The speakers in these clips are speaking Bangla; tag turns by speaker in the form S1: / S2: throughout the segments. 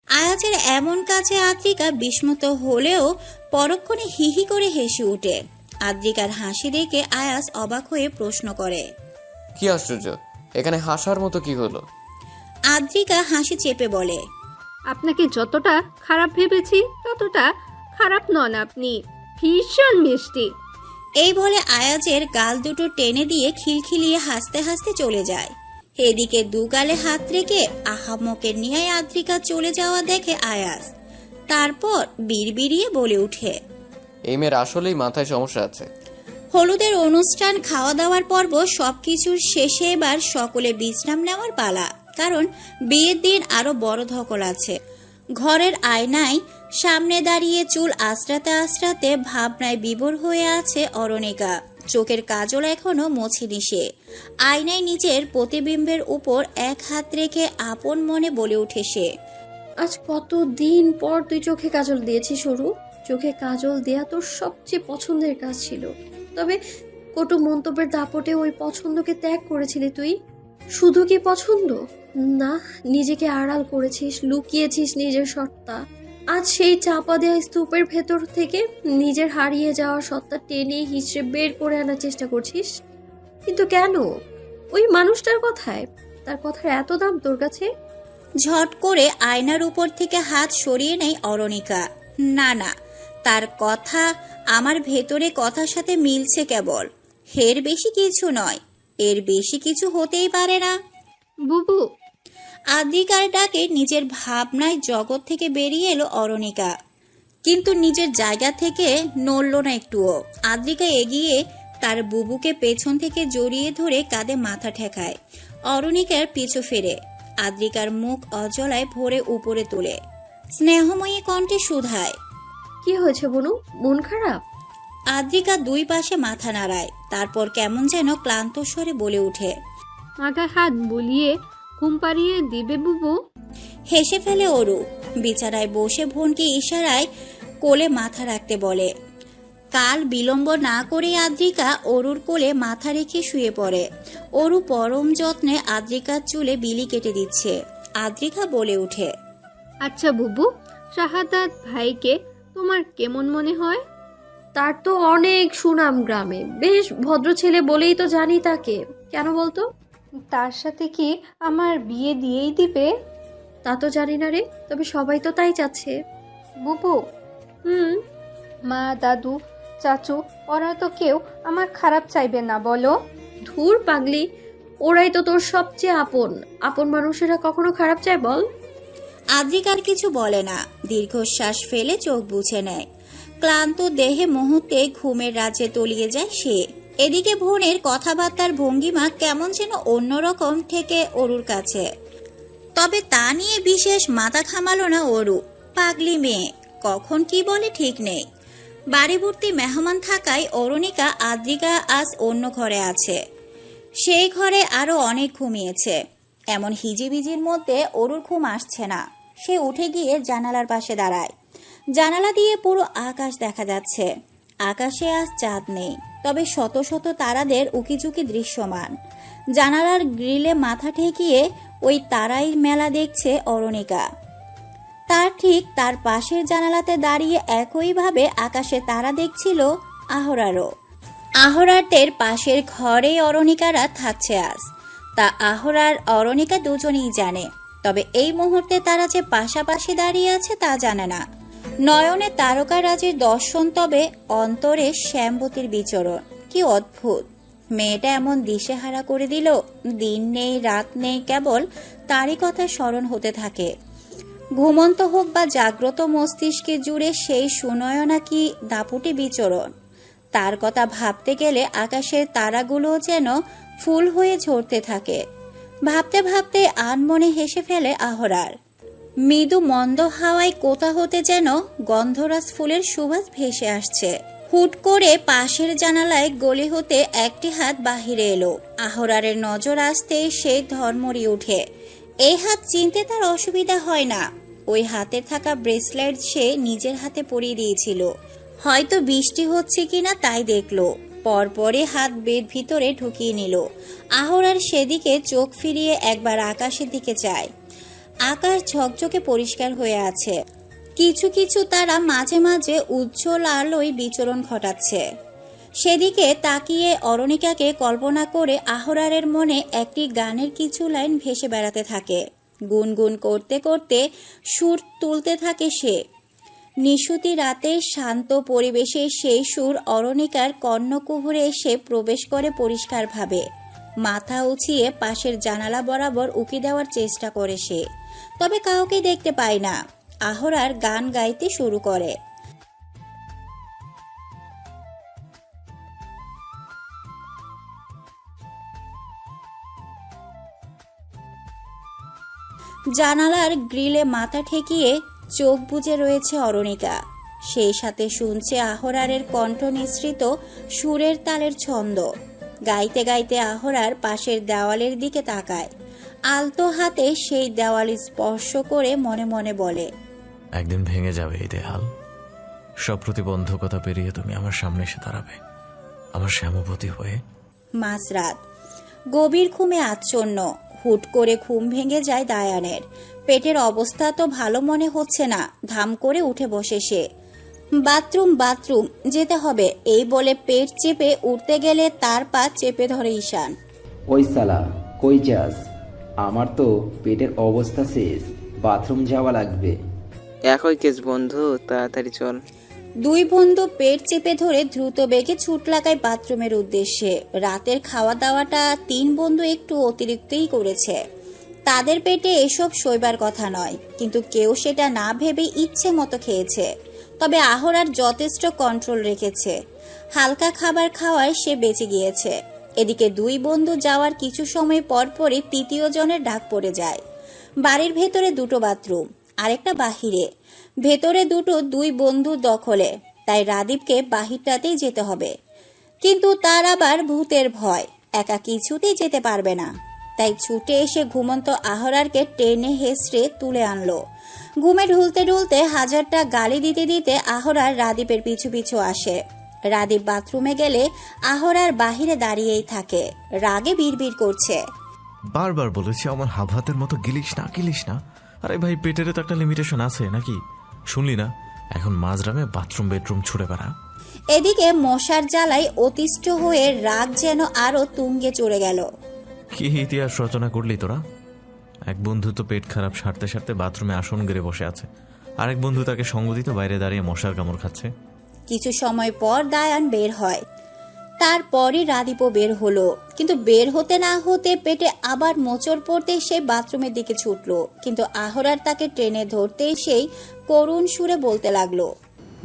S1: আয়াজের এমন কাজে আদ্রিকা বিস্মিত হলেও পরক্ষণে হিহি করে হেসে ওঠে। আদ্রিকার হাসি দেখে আয়াজ অবাক হয়ে প্রশ্ন করে,
S2: কি আশ্চর্য, এখানে হাসার মতো কি হলো?
S1: আদ্রিকা হাসি চেপে বলে,
S3: আপনাকে যতটা খারাপ ভেবেছি ততটা খারাপ নন আপনি, ভীষণ মিষ্টি।
S1: এই বলে আয়াজের গাল দুটো টেনে দিয়ে খিলখিলিয়ে হাসতে হাসতে চলে যায়। এদিকে দু গালে হাত রেখে আহাম্মকের নিয়ে আদ্রিকা চলে যাওয়া দেখে আয়াজ, তারপর বিড়বিড়িয়ে বলে উঠে,
S2: এই মেয়ের আসলেই মাথায় সমস্যা আছে।
S1: হলুদের অনুষ্ঠান, খাওয়া দাওয়ার পর্ব সবকিছুর শেষে এবার সকলে বিশ্রাম নেওয়ার পালা, কারণ বিয়ের দিন আরো বড় ধকল আছে। ঘরের আয়নায় সামনে দাঁড়িয়ে চুল আঁচড়াতে আঁচড়াতে ভাবনায় বিভোর হয়ে আছে অরণিকা। চোখের কাজল এখনো মোছেনি সে। আয়নায় নিজের প্রতিবিম্বের উপর এক হাত রেখে আপন মনে বলে উঠে সে,
S4: আজ কতদিন পর তুই চোখে কাজল দিয়েছিস সরু। চোখে কাজল দেয়া তোর সবচেয়ে পছন্দের কাজ ছিল, তবে কটু মন্তব্যের দাপটে ওই পছন্দকে ত্যাগ করেছিলি তুই। শুধু কি পছন্দ না, নিজেকে আড়াল করেছিস, লুকিয়েছিস নিজের সত্তা। আজ সেই চাপা দেওয়া স্তূপের ভেতর থেকে নিজের হারিয়ে যাওয়া সত্তা টেনে হিসেবে বের করে আনার চেষ্টা করছিস। কিন্তু কেন? ওই মানুষটার কথায়, তার কথার এত দাম তোর কাছে?
S1: ঝট করে আয়নার উপর থেকে হাত সরিয়ে নেয় অরণিকা। না না, তার কথা আমার ভেতরে কথার সাথে মিলছে কেবল, এর বেশি কিছু নয়, এর বেশি কিছু হতেই পারে না।
S3: বুবু,
S1: আদ্রিকার ডাকে নিজের ভাবনায় জগৎ থেকে বেরিয়ে এলো অরণিকা, কিন্তু নিজের জায়গা থেকে নড়ল না একটুও। আদ্রিকা এগিয়ে তার বুবুকে পেছন থেকে জড়িয়ে ধরে কাঁধে মাথা ঠেকায়। অরণিকার পিছু ফেরে আদ্রিকার মুখ অজলায় ভরে উপরে তোলে, স্নেহময়ী কণ্ঠে শুধায়,
S4: কি হয়েছে বনু, মন খারাপ?
S1: আদ্রিকা দুই পাশে মাথা নাড়ায়, তারপর কেমন যেন ক্লান্ত স্বরে বলে ওঠে,
S3: মাথায় হাত বুলিয়ে ঘুম পাড়িয়ে দিবে বুবু।
S1: হেসে ফেলে অরু। বিছানায় বসে বোনকে ইশারায় কোলে মাথা রাখতে বলে। কাল বিলম্ব না করে আদ্রিকা অরুর কোলে মাথা রেখে শুয়ে পড়ে। অরু পরম যত্নে আদ্রিকার চুলে বিলি কেটে দিচ্ছে। আদ্রিকা বলে উঠে,
S3: আচ্ছা বুবু, শাহাদাত ভাইকে তোমার কেমন মনে হয়?
S4: তার তো অনেক সুনাম গ্রামে, বেশ ভদ্র ছেলে বলেই তো জানি তাকে। কেন বলতো?
S3: তার সাথে কি আমার বিয়ে দিয়েই দিবে?
S4: তা তো জানি না রে, তবে সবাই তো তাই চাচ্ছে।
S3: বুবু,
S4: হুম।
S3: মা, দাদু, চাচু, ওরা তো কেউ আমার খারাপ চাইবে না বলো?
S4: ধুর পাগলি, ওরাই তো তোর সবচেয়ে আপন। আপন মানুষেরা কখনো খারাপ চায় বল?
S1: আদ্রিকার কিছু বলে না, দীর্ঘশ্বাস ফেলে চোখ বুঝে নেয়। ক্লান্ত দেহে মুহূর্তে ঘুমের রাজ্যে তলিয়ে যায় সে। এদিকে বোনের কথাবার্তার ভঙ্গিমা কেমন যেন অন্যরকম থেকে অরুর কাছে, তবে তা নিয়ে বিশেষ মাথা ঘামালো না অরু। পাগলি মেয়ে, কখন কি বলে ঠিক নেই। বাড়ি ভর্তি মেহমান থাকায় অরুণিকা আদ্রিকা আজ অন্য ঘরে আছে। সেই ঘরে আরো অনেক ঘুমিয়েছে। এমন হিজিবিজির মধ্যে অরুর ঘুম আসছে না। সে উঠে গিয়ে জানালার পাশে দাঁড়ায়। জানালা দিয়ে পুরো আকাশ দেখা যাচ্ছে। আকাশে আজ চাঁদ নেই, তবে শত শত তারাদের উকিঝুঁকি দৃশ্যমান। জানালার গ্রিলে মাথা ঠেকিয়ে ওই তারাই মেলা দেখছে অরণিকা। তার ঠিক তার পাশের জানালাতে দাঁড়িয়ে একইভাবে আকাশে তারা দেখছিল আহরারও। আহরারদের পাশের ঘরেই অরণিকারা থাকছে আজ। তা আহরার অরণিকা দুজনেই জানে, তবে এই মুহূর্তে তারা যে পাশাপাশি দাঁড়িয়ে আছে তা জানে না। নয়নে তারকারাজের দর্শন, তবে অন্তরে শ্যামবতীর বিচরণ। কি অদ্ভুত! মেয়েটা এমন দিশেহারা করে দিল। দিন নেই রাত নেই, কেবল তারই কথা স্মরণ হতে থাকে। ঘুমন্ত হোক বা জাগ্রত মস্তিষ্কে জুড়ে সেই সুনয়না কি দাপুটে বিচরণ। তার কথা ভাবতে গেলে আকাশের তারাগুলো যেন ফুল হয়ে ঝরতে থাকে। ভাবতে ভাবতে আনমনে হেসে ফেলে আহরার। মৃদু মন্দ হাওয়ায় কোথা হতে যেন গন্ধরাজ ফুলের সুবাস ভেসে আসছে। হুট করে পাশের জানালায় গলি হতে একটি হাত বাহিরে এলো। আহরারের নজর আসতেই সেই ধর্মড়ি উঠে। এই হাত চিনতে তার অসুবিধা হয় না। ওই হাতে থাকা ব্রেসলেট সে নিজের হাতে পরিয়ে দিয়েছিল। হয়তো বৃষ্টি হচ্ছে কিনা তাই দেখলো। পরপরই হাত বেদ ভিতরে ঢুকিয়ে নিল। আহরার সেদিকে চোখ ফিরিয়ে একবার আকাশের দিকে চায়। আকাশ ঝকঝকে পরিষ্কার হয়ে আছে। কিছু কিছু তারা মাঝে মাঝে উজ্জ্বল আলোয় বিচরণ ঘটাচ্ছে। সেদিকে তাকিয়ে অরণিকাকে কল্পনা করে আহরারের মনে একটি গানের কিছু লাইন ভেসে বেড়াতে থাকে। গুনগুন করতে করতে সুর তুলতে থাকে সে। নিশুতি রাতে শান্ত পরিবেশে সেই সুর অরণিকার কর্ণকুহরে এসে প্রবেশ করে পরিষ্কারভাবে। মাথা উঁচিয়ে পাশের জানালা বরাবর উকি দেওয়ার চেষ্টা করে সে, তবে কাউকে দেখতে পায় না। আহরার গান গাইতে শুরু করে। জানালার গ্রিলে মাথা ঠেকিয়ে চোখ বুজে রয়েছে অরণিকা। সেই সাথে শুনছে আহরারের কণ্ঠ নিঃসৃত সুরের তালের ছন্দ। গাইতে গাইতে আহরার পাশের দেওয়ালের দিকে তাকায়। আলতো হাতে সেই দেওয়াল স্পর্শ করে মনে মনে বলে,
S5: একদিন ভেঙে যাবে এই দেয়াল। সব প্রতিবন্ধকতা পেরিয়ে তুমি আমার সামনে এসে দাঁড়াবে, আমার শ্যামবতী হয়ে।
S1: মাঝরাত, গভীর ঘুমে আচ্ছন্ন। হুট করে ঘুম ভেঙে যায় দায়ানের। পেটের অবস্থা তো ভালো মনে হচ্ছে না। ধাম করে উঠে বসে সে। বাথরুম বাথরুম যেতে হবে এই বলে পেট চেপে উঠতে গেলে তার পা চেপে ধরে ঈশান।
S6: ওই সালা, কই যাস? আমার তো পেটের অবস্থা শেষ, বাথরুম যাওয়া লাগবে।
S7: একই কেস বন্ধু, তাড়াতাড়ি চল।
S1: দুই বন্ধু পেট চেপে ধরে দ্রুত বেগে ছুট লাগায় বাথরুমের উদ্দেশ্যে। রাতের খাওয়া দাওয়াটা তিন বন্ধু একটু অতিরিক্তই করেছে। তাদের পেটে এসব সইবার কথা নয়, কিন্তু কেউ সেটা না ভেবে ইচ্ছে মতো খেয়েছে। তবে আহরার যথেষ্ট কন্ট্রোল রেখেছে। হালকা খাবার খাওয়ায় সে বেঁচে গিয়েছে। এদিকে দুই বন্ধু যাওয়ার কিছু সময় পরপরই তৃতীয় জনের ডাক পড়ে যায়। বাড়ির ভেতরে দুটো বাথরুম, আরেকটা বাহিরে। ভেতরে দুটো দুই বন্ধু দখলে, তাই রাদীপকে বাহিরটাতেই যেতে হবে। কিন্তু তার আবার ভূতের ভয়, একা কিছুতেই যেতে পারবে না। তাই ছুটে এসে ঘুমন্ত আহরারকে টেনে হেসড়ে তুলে আনলো। ঘুমে ঢুলতে ঢুলতে হাজারটা গালি দিতে দিতে আহরার রাদীপের পিছু পিছু আসে। রাদীপ বাথরুমে গেলে আহরার বাহিরে দাঁড়িয়েই থাকে, রাগে বিড়বিড় করছে।
S5: বারবার বলেছি আমার হাতের মতো গিলিস না। আরে ভাই, পেটেরও তো একটা লিমিটেশন আছে নাকি? শুনলি না? এখন মাঝরামে বাথরুম বেডরুম ছুড়ে বেড়া।
S1: এদিকে মশার জ্বালায় অতিষ্ঠ হয়ে রাগ যেন আরো তুঙ্গে চড়ে গেল।
S5: কি ইতিহাস রচনা করলি তোরা? এক বন্ধু তো পেট খারাপ সারতে সারতে বাথরুমে আসন গেড়ে বসে আছে, আরেক বন্ধু তাকে সঙ্গ দিতে বাইরে দাঁড়িয়ে মশার কামড় খাচ্ছে।
S1: কিছু সময় পর দায়ান বের হয়। তারপরই রাদীপও বের হলো। কিন্তু বের হতে না হতে পেটে আবার মোচড় পড়তে সে বাথরুমের দিকে ছুটলো। কিন্তু আহরার তাকে ট্রেনে ধরতে সেই করুণ সুরে বলতে লাগলো,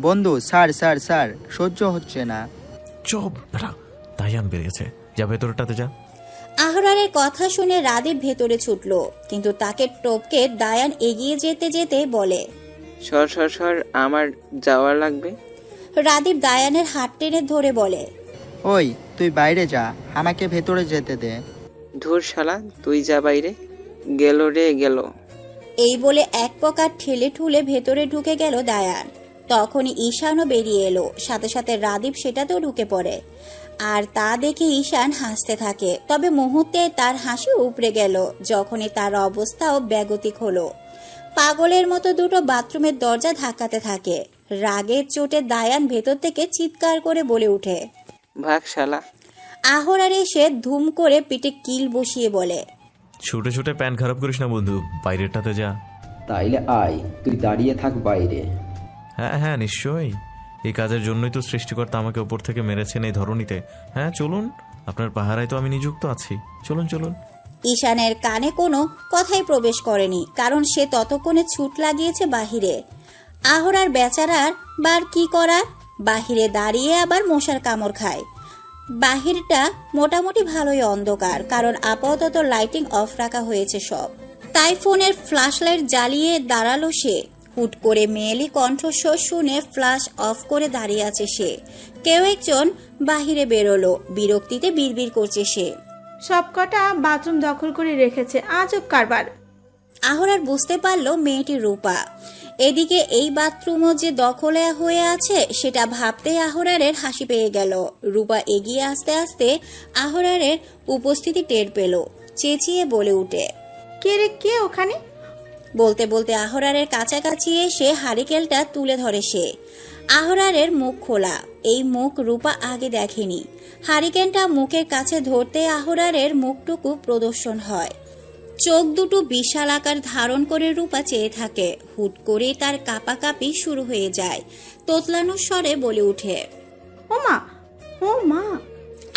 S8: বন্ধু স্যার স্যার স্যার, সহ্য হচ্ছে না।
S5: চুপ বেটা, দায়ান বেরিয়েছে, যা ভেতরটাতে যা।
S1: আহরারের কথা শুনে রাদীপ ভেতরে ছুটলো, কিন্তু তাকে টপকে দায়ান এগিয়ে যেতে যেতে বলে,
S7: সর সর সর, আমার যাওয়ার লাগবে।
S1: রাদীপ দায়ানের হাত টেনে ধরে বলে,
S8: ওই তুই বাইরে যা, আমাকে ভেতরে যেতে দে।
S7: ধুর শালা, তুই যা বাইরে। গেল রে গেল।
S1: এই বলে এক প্রকার ঠেলে ঠুলে ভেতরে ঢুকে গেল দায়ান। তখনই ঈশানও বেরিয়ে এলো, সাথে সাথে রাদীপ সেটাতেও ঢুকে পড়ে। আর তা দেখে ঈশান হাসতে থাকে। তবে মুহূর্তে তার হাসি উপড়ে গেল যখনই তার অবস্থাও ব্যাগতিক হলো। পাগলের মতো দুটো বাথরুমের দরজা ধাক্কাতে থাকে। রাগের চোটে দায়ান ভেতর থেকে চিৎকার করে বলে উঠে,
S7: ভাগ শালা।
S1: আহরার এসে ধুম করে পিঠে কিল বসিয়ে বলে,
S5: ছুটে ছুটে প্যান্ট খারাপ করিস না বন্ধু, বাইরেরটাতে যা।
S6: তাইলে আয়, তুই দাঁড়িয়ে থাক বাইরে।
S5: হ্যাঁ নিশ্চয়ই, এই কাজের জন্যই তো সৃষ্টিকর্তা আমাকে ওপর থেকে মেরেছেন এই ধরনীতে। হ্যাঁ চলুন, আপনার পাহারায় তো আমি নিযুক্ত আছি, চলুন।
S1: ঈশানের কানে কোনো কথাই প্রবেশ করেনি, কারণ সে ততক্ষণে ছুট লাগিয়েছে বাহিরে। আহরার বেচারার বার কি করার, বাহিরে দাঁড়িয়ে আবার মশার কামড় খায়। বাহিরটা মোটামুটি ভালোই অন্ধকার, কারণ আপাতত লাইটিং অফ রাখা হয়েছে সব। তাই ফোনের ফ্ল্যাশ লাইট জ্বালিয়ে দাঁড়ালো সে। হুট করে মেয়েলি কণ্ঠস্বর শুনে ফ্ল্যাশ অফ করে দাঁড়িয়ে আছে সে। কেউ একজন বাহিরে বেরোলো, বিরক্তিতে বিড়বিড় করছে সে।
S9: সবকটা বাথরুম দখল করে রেখেছে, আজব কারবার।
S1: আহরার বুঝতে পারলো মেয়েটি রূপা। এদিকে এই বাথরুমও যে দখলে হয়ে আছে সেটা ভাবতেই আহরারের হাসি পেয়ে গেল। রূপা এগিয়ে আসতে আসতে আহরারের উপস্থিতি টের পেল, চেঁচিয়ে বলে উঠে।
S9: কে রে, কে ওখানে?
S1: বলতে বলতে আহরারের কাছাকাছি এসে হারিকেলটা তুলে ধরে সে। আহরারের মুখ খোলা, এই মুখ রূপা আগে দেখেনি। হারিকেনটা মুখের কাছে ধরতে আহরারের মুখটুকু প্রদর্শন হয়। চোখ দুটো বিশাল আকার ধারণ করে রূপা চেয়ে থাকে। হুট করেই তার কাঁপাকাঁপি শুরু হয়ে যায়। তোতলানো স্বরে বলে উঠে,
S9: ও মা, ও মা।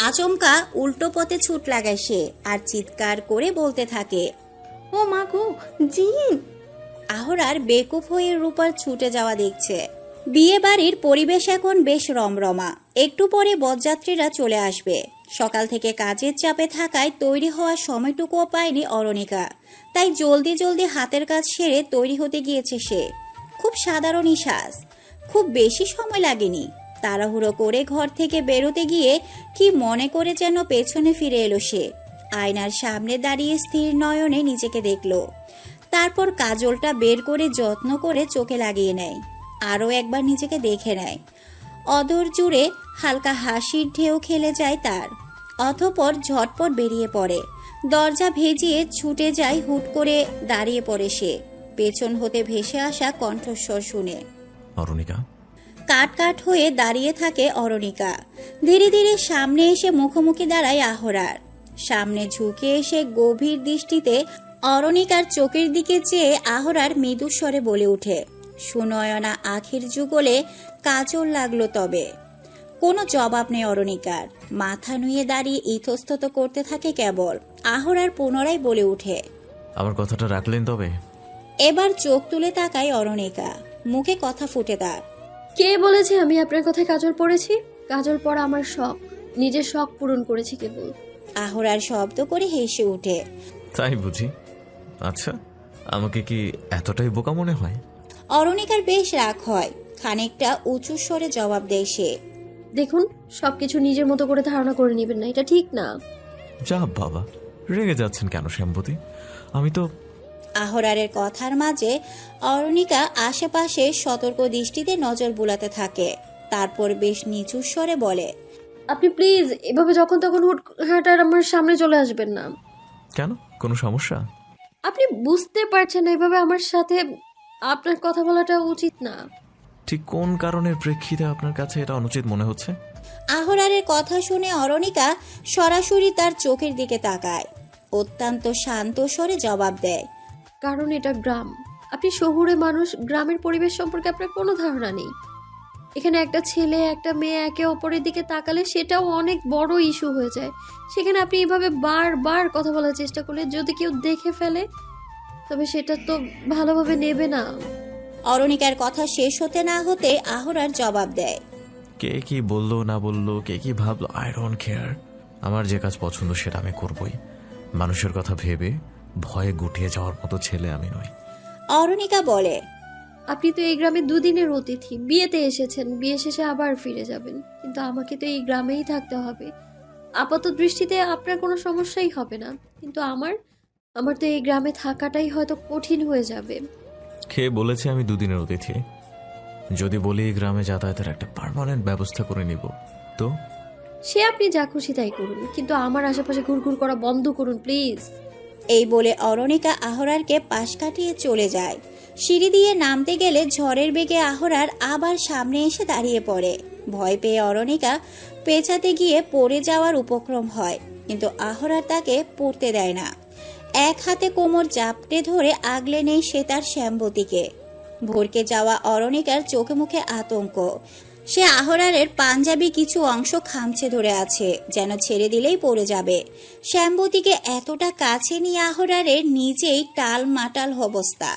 S1: আচমকা উল্টো পথে ছুট লাগায় সে আর চিৎকার করে বলতে থাকে,
S9: ও মা গো, জিন।
S1: আহরার বেকুব হয়ে রূপার ছুটে যাওয়া দেখছে। বিয়ে বাড়ির পরিবেশ এখন বেশ রমরমা। একটু পরে বরযাত্রীরা চলে আসবে। সকাল থেকে কাজের চাপে থাকায় তৈরি হওয়ার সময়টুকুও পায়নি অরণিকা। তাই জলদি জলদি হাতের কাজ সেরে তৈরি হতে গিয়েছে সে। খুব সাধারণই সাজ, খুব বেশি সময় লাগেনি। তাড়াহুড়ো করে ঘর থেকে বেরোতে গিয়ে কি মনে করে যেন পেছনে ফিরে এলো সে। আয়নার সামনে দাঁড়িয়ে স্থির নয়নে নিজেকে দেখল। তারপর কাজলটা বের করে যত্ন করে চোখে লাগিয়ে নেয়। আরও একবার নিজেকে দেখে নেয়। অদর জুড়ে হালকা হাসির ঢেউ খেলে যায় তার। অতঃপর ঝটপট বেরিয়ে পড়ে। দরজা ভেজিয়ে ছুটে যায়। হুট করে দাঁড়িয়ে পড়ে সে, পেছন হতে ভেসে আসা কণ্ঠস্বর শুনে।
S5: অরুণিকা।
S1: কাট কাট হয়ে দাঁড়িয়ে থাকে অরণিকা। ধীরে ধীরে সামনে এসে মুখোমুখি দাঁড়ায় আহরার। সামনে ঝুঁকে এসে গভীর দৃষ্টিতে অরণিকার চোখের দিকে চেয়ে আহরার মৃদু স্বরে বলে ওঠে। সুনয়না আখির যুগলে কাজল লাগলো তবে। কোনো জবাব নেই অরণিকার। মাথা নুয়ে দাঁড়িয়ে ইতস্তত করতে থাকে কেবল। আহরার পুনরায় বলে উঠে,
S5: আমার কথাটা রাখলেন তবে?
S1: এবার চোখ তুলে তাকায় অরণিকা। মুখে কথা ফুটে তার।
S4: কে বলেছে আমি আপনার কথায় কাজল পড়েছি? কাজল পড়া আমার শখ, নিজের শখ পূরণ করেছি কেবল।
S1: আহরার শব্দ করে হেসে উঠে।
S5: তাই বুঝি? আচ্ছা, আমাকে কি এতটাই বোকা মনে হয়?
S1: অরণিকার বেশ রাগ হয়। খানিকটা উঁচু স্বরে জবাব দেয় সে।
S4: দেখুন, সবকিছু নিজের মতো করে ধারণা করে নেবেন না, এটা ঠিক না।
S5: যা বাবা, রেগে যাচ্ছেন কেন শ্যামবতী? আমি তো।
S1: আহরারের কথার মাঝে অরণিকা আশেপাশে সতর্ক দৃষ্টিতে নজর বুলাতে থাকে। তারপর বেশ নিচু স্বরে বলে,
S4: আপনি প্লিজ এভাবে যখন তখন হুটহাট আর আমার সামনে চলে আসবেন না।
S5: কেন, কোনো সমস্যা?
S4: আপনি বুঝতে পারছেন না, এভাবে আমার সাথে আপনার কথা বলাটা উচিত না।
S5: ঠিক কোন কারণের প্রেক্ষিতে আপনার কাছে এটা অনুচিত মনে হচ্ছে?
S1: আহরারের কথা শুনে অরণিকা সরাসরি তার চোখের দিকে তাকায়। অত্যন্ত শান্ত স্বরে জবাব দেয়,
S4: কারণ এটা গ্রাম। আপনি শহুরে মানুষ, গ্রামের পরিবেশ সম্পর্কে আপনার কোনো ধারণা নেই। এখানে একটা ছেলে একটা মেয়ে একে অপরের দিকে তাকালে সেটাও অনেক বড় ইস্যু হয়ে যায়। সেখানে আপনি এইভাবে বারবার কথা বলার চেষ্টা করলে যদি কেউ দেখে ফেলে, তবে সেটা তো ভালোভাবে নেবে না।
S1: অরণিকার কথা শেষ হতে না হতে আহরার জবাব দেয়,
S5: কে কি বললো না বললো, কে কি ভাবলো, আই ডোন্ট কেয়ার। আমার যে কাজ পছন্দ সেটা আমি করবই। মানুষের কথা ভেবে ভয়ে গুটিয়ে যাওয়ার মতো ছেলে আমি নই।
S1: অরণিকা বলে,
S4: আপনি তো এই গ্রামে দুদিনের অতিথি, বিয়েতে এসেছেন, বিয়ে শেষে আবার ফিরে যাবেন, কিন্তু আমাকে তো এই গ্রামেই থাকতে হবে। আপাত দৃষ্টিতে আপনার কোনো সমস্যাই হবে না, কিন্তু আমার তো এই গ্রামে থাকাটাই হয়তো কঠিন হয়ে যাবে।
S5: কে বলেছে আমি দুদিনের অতিথি? যদি বলি এই গ্রামে যাতায়াতের একটা পার্মানেন্ট ব্যবস্থা করে নিব, তো
S4: সে আপনি যা খুশি তাই করুন, কিন্তু আমার আশেপাশে ঘুরঘুর করা বন্ধ করুন প্লিজ।
S1: এই বলে অরণিকা আহরারকে পাশ কাটিয়ে চলে যায়। সিঁড়ি দিয়ে নামতে গেলে ঝড়ের বেগে আহরার আবার সামনে এসে দাঁড়িয়ে পড়ে। ভয় পেয়ে অরণিকা পেঁচাতে গিয়ে পড়ে যাওয়ার উপক্রম হয়, কিন্তু আহরার তাকে পড়তে দেয় না। এক হাতে কোমর জাপটে ধরে আগলে নেই সে তার শ্যামবতীকে। ভরকে যাওয়া অরণিকার চোখে মুখে আতঙ্ক। সে আহরারের পাঞ্জাবি কিছু অংশ খামচে ধরে আছে, যেন ছেড়ে দিলেই পড়ে যাবে। শ্যামবতীকে এতটা কাছে নিয়ে আহরারের নিজেই টাল মাটাল অবস্থা।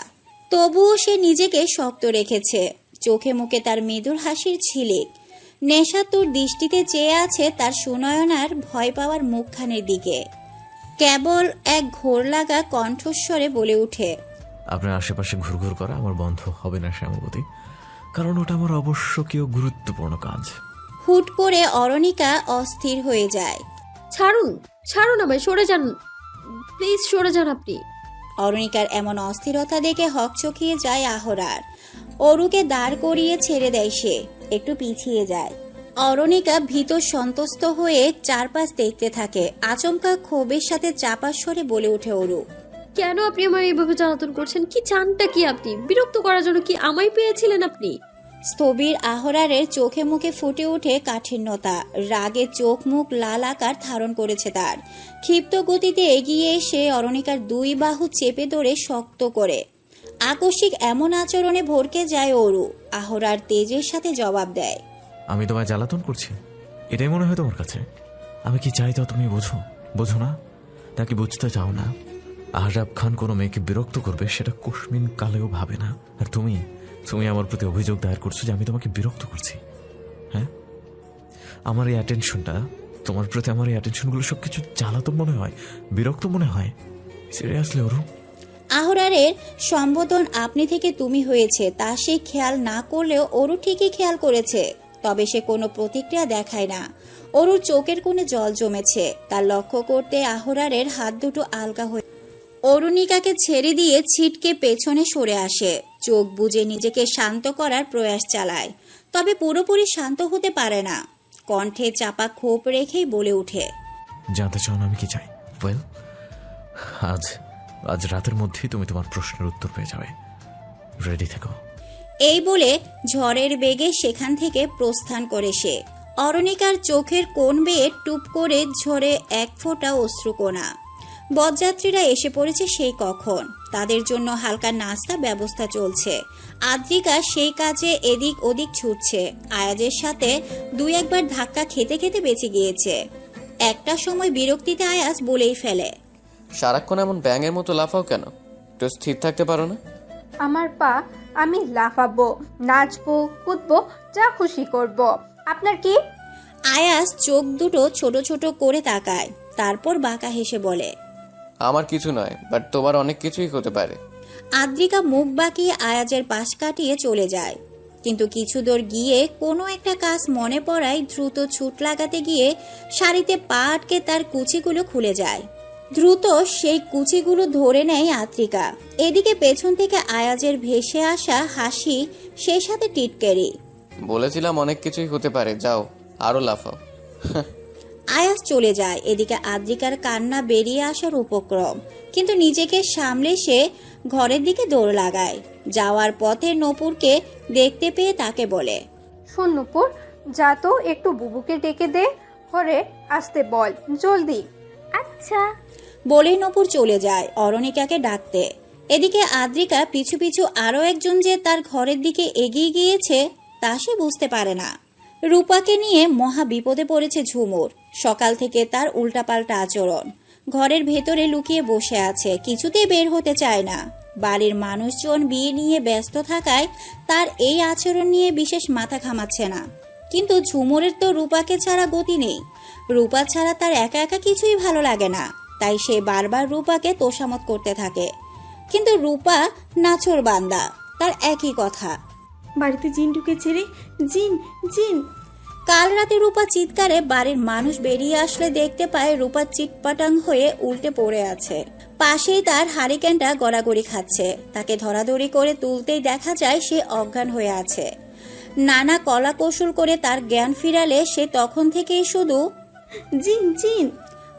S1: তবুও সে নিজেকে শক্ত রেখেছে। চোখে মুখে তার মৃদুর হাসির ঝিলিক। নেশাতুর দৃষ্টিতে চেয়ে আছে তার সুনয়নার ভয় পাওয়ার মুখখানের দিকে। কেবল এক ঘোর লাগা কণ্ঠস্বরে বলে উঠে,
S5: আপনার আশেপাশে ঘুরঘুর করা আমার বন্ধ হবে না শ্যামবতী, কারণ ওটা আমার আবশ্যকীয় গুরুত্বপূর্ণ কাজ।
S1: হুট করে অরণিকা অস্থির হয়ে যায়।
S4: ছাড়ুন, ছাড়ুন আমায়, সরে যান প্লিজ, সরে যান আপনি।
S1: অরুণিকার এমন অস্থিরতা দেখে হকচকিয়ে যায় আহরার। অরুকে দাঁড় করিয়ে ছেড়ে দেয় সে, একটু পিছিয়ে যায়। অরুণিকা ভীত সন্তুষ্ট হয়ে চারপাশ দেখতে থাকে। আচমকা ক্ষোভের সাথে চাপা স্বরে বলে ওঠে অরু।
S4: কেন আপনি আমার এইভাবে জ্বালাতন করছেন? কি চানটা কি আপনি? বিরক্ত করার জন্য কি আমায় পেয়েছিলেন আপনি?
S1: স্থবির আহরারের চোখে মুখে ফুটে ওঠে কাঠিন্যতা। রাগে চোখ মুখ লাল আকার ধারণ করেছে তার। ক্ষিপ্ত গতিতে এগিয়ে এসে অরুণিকার দুই বাহু চেপে ধরে শক্ত করে। আকস্মিক এমন আচরণে ভরকে যায় অরু। আহরার তেজের সাথে জবাব দেয়।
S5: আমি তোমায় জ্বালাতন করছি, এটাই মনে হয় তোমার কাছে? আমি কি চাই তা তুমি বোঝো? বোঝো না নাকি বুঝতে চাও না? আহরাব খান কোনো মেয়েকে বিরক্ত করবে সেটা কুসমিন কালেও ভাবে না। আর তুমি তুমি আমার প্রতি অভিযোগ দায়ের করছো যে আমি তোমাকে বিরক্ত করছি। হ্যাঁ, আমার এই অ্যাটেনশনটা, তোমার প্রতি আমার এই অ্যাটেনশনগুলো সব কিছু জ্বালাতন মনে হয়, বিরক্ত মনে হয়? সিরিয়াসলি অরু?
S1: আহরারের সম্বোধন আপনি থেকে তুমি হয়েছে তা সে খেয়াল না করলেও অরু ঠিকই খেয়াল করেছে। তবে সে কোনো প্রতিক্রিয়া দেখায় না। অরুর চোখের কোণে জল জমেছে। তার লক্ষ্য করতে আহরারের হাত দুটো আলগা হয়ে অরুণিকাকে ছেড়ে দিয়ে ছিটকে পেছনে সরে আসে। চোখ বুজে নিজেকে শান্ত করার প্রয়াস চালায়, তবে পুরোপুরি শান্ত হতে পারে না। কণ্ঠে চাপা ক্ষোভ রেখেই বলে ওঠে।
S5: জানতে চাও না আমি কি চাই? ওয়েল, আজ রাতের মধ্যেই তুমি তোমার প্রশ্নের উত্তর পেয়ে যাবে। রেডি থেকো।
S1: এই বলে ঝড়ের বেগে সেখান থেকে প্রস্থান করে সে। অরুণিকার চোখের কোণ বেয়ে টুপ করে ঝরে এক ফোঁটা অশ্রুকণা। বরযাত্রীরা এসে পড়েছে সেই কখন। তাদের জন্য হালকা নাস্তা ব্যবস্থা চলছে। আদ্রিকা সেই কাজে এদিক ওদিক ছুটছে। আয়াজের সাথে দুই একবার ধাক্কা খেতে খেতে বেঁচে গিয়েছে। একটা সময় বিরক্তিতে আয়াজ বলেই ফেলে।
S2: সারাক্ষণ এমন ব্যাঙের মতো লাফাও কেন? একটু স্থির থাকতে পারো না?
S3: আমার পা, আমি লাফাবো, নাচবো, কুদবো, যা খুশি করব। আপনার কি?
S1: আয়াজ চোখ দুটো ছোট ছোট করে তাকায়, তারপর বাঁকা হেসে বলে।
S2: আমার কিছু নয়, বাট তোমার অনেক কিছুই হতে পারে।
S1: আদ্রিকা মুখ বাঁকিয়ে আয়াজের পাশ কাটিয়ে চলে যায়। কিন্তু কিছু দূর গিয়ে কোনো একটা কাজ মনে পড়ায় দ্রুত ছুট লাগাতে গিয়ে শাড়িতে পা আটকে তার কুচিগুলো খুলে যায়। দ্রুত সেই কুচিগুলো ধরে নেয় আদ্রিকা। এদিকে পেছন থেকে আয়াজের ভেসে আসা হাসি, সেই সাথে টিটকারি।
S2: বলেছিলাম অনেক কিছুই হতে পারে, যাও আরো লাফাও।
S1: আয়াজ চলে যায়। এদিকে আদ্রিকার কান্না বেরিয়ে আসার উপক্রম, কিন্তু নিজেকে সামলে সে ঘরের দিকে দৌড় লাগায়। যাওয়ার পথে নূপুরকে দেখতে পেয়ে তাকে বলে।
S3: শোন নূপুর, যা তো একটু বুবুকে ডেকে দে, ঘরে আসতে বল জলদি।
S9: আচ্ছা।
S1: বলেই নূপুর চলে যায় অরুণিকাকে ডাকতে। এদিকে আদ্রিকা পিছু পিছু আরো একজন যে তার ঘরের দিকে এগিয়ে গিয়েছে তা সে বুঝতে পারে না। রূপাকে নিয়ে মহা বিপদে পড়েছে ঝুমুর। সকাল থেকে তার উল্টাপাল্টা আচরণ। ঘরের ভেতরে লুকিয়ে বসে আছে, কিছুতেই বের হতে চায় না। বাড়ির মানুষজন বিয়ে নিয়ে ব্যস্ত থাকায় তার এই আচরণ নিয়ে বিশেষ মাথা ঘামাচ্ছে না। কিন্তু ঝুমুরের তো রূপাকে ছাড়া গতি নেই। রূপা ছাড়া তার একা একা কিছুই ভালো লাগে না। তাই সে বারবার রূপাকে তোষামত করতে থাকে। কিন্তু রূপা নাছোড় বান্দা, তার একই কথা।
S9: বাড়িতে জিন ঢুকেছে রে, জিন জিন।
S1: কাল রাতে রূপা চিৎকারে বাড়ির মানুষ বেরিয়ে আসলে দেখতে পায় রূপা চিটপাটাং হয়ে উল্টে পড়ে আছে। পাশেই তার হারিকেনটা গড়াগড়ি খাচ্ছে। তাকে ধরাধরি করে তুলতেই দেখা যায় সে অজ্ঞান হয়ে আছে। নানা কলা কৌশল করে তার জ্ঞান ফিরালে সে তখন থেকেই শুধু
S9: জিন জিন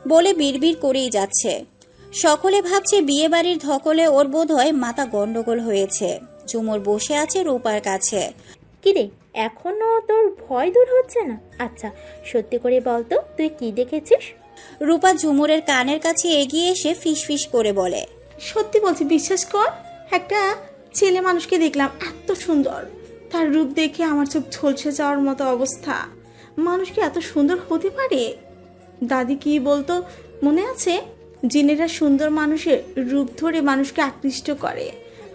S1: বলে বিড়বিড় করেই যাচ্ছে। সকলে ভাবছে বিয়ে বাড়ির ধকলে ওর বোধহয় মাথা গন্ডগোল হয়েছে। ঝুমুর বসে আছে রূপার কাছে।
S10: কিরে, এখনো তোর ভয় দূর হচ্ছে না? আচ্ছা, সত্যি করে বলতো তুই কি দেখেছিস?
S1: রূপা ঝুমুরের কানের কাছে এগিয়ে এসে ফিসফিস করে বলে।
S9: সত্যি বলছি, বিশ্বাস কর। একটা ছেলে মানুষকে দেখলাম, এত সুন্দর। তার রূপ দেখে আমার চোখ ঝলসে যাওয়ার মতো অবস্থা। মানুষ কি এত সুন্দর হতে পারে? দাদি কি বলতো মনে আছে? জিনেরা সুন্দর মানুষের রূপ ধরে মানুষকে আকৃষ্ট করে।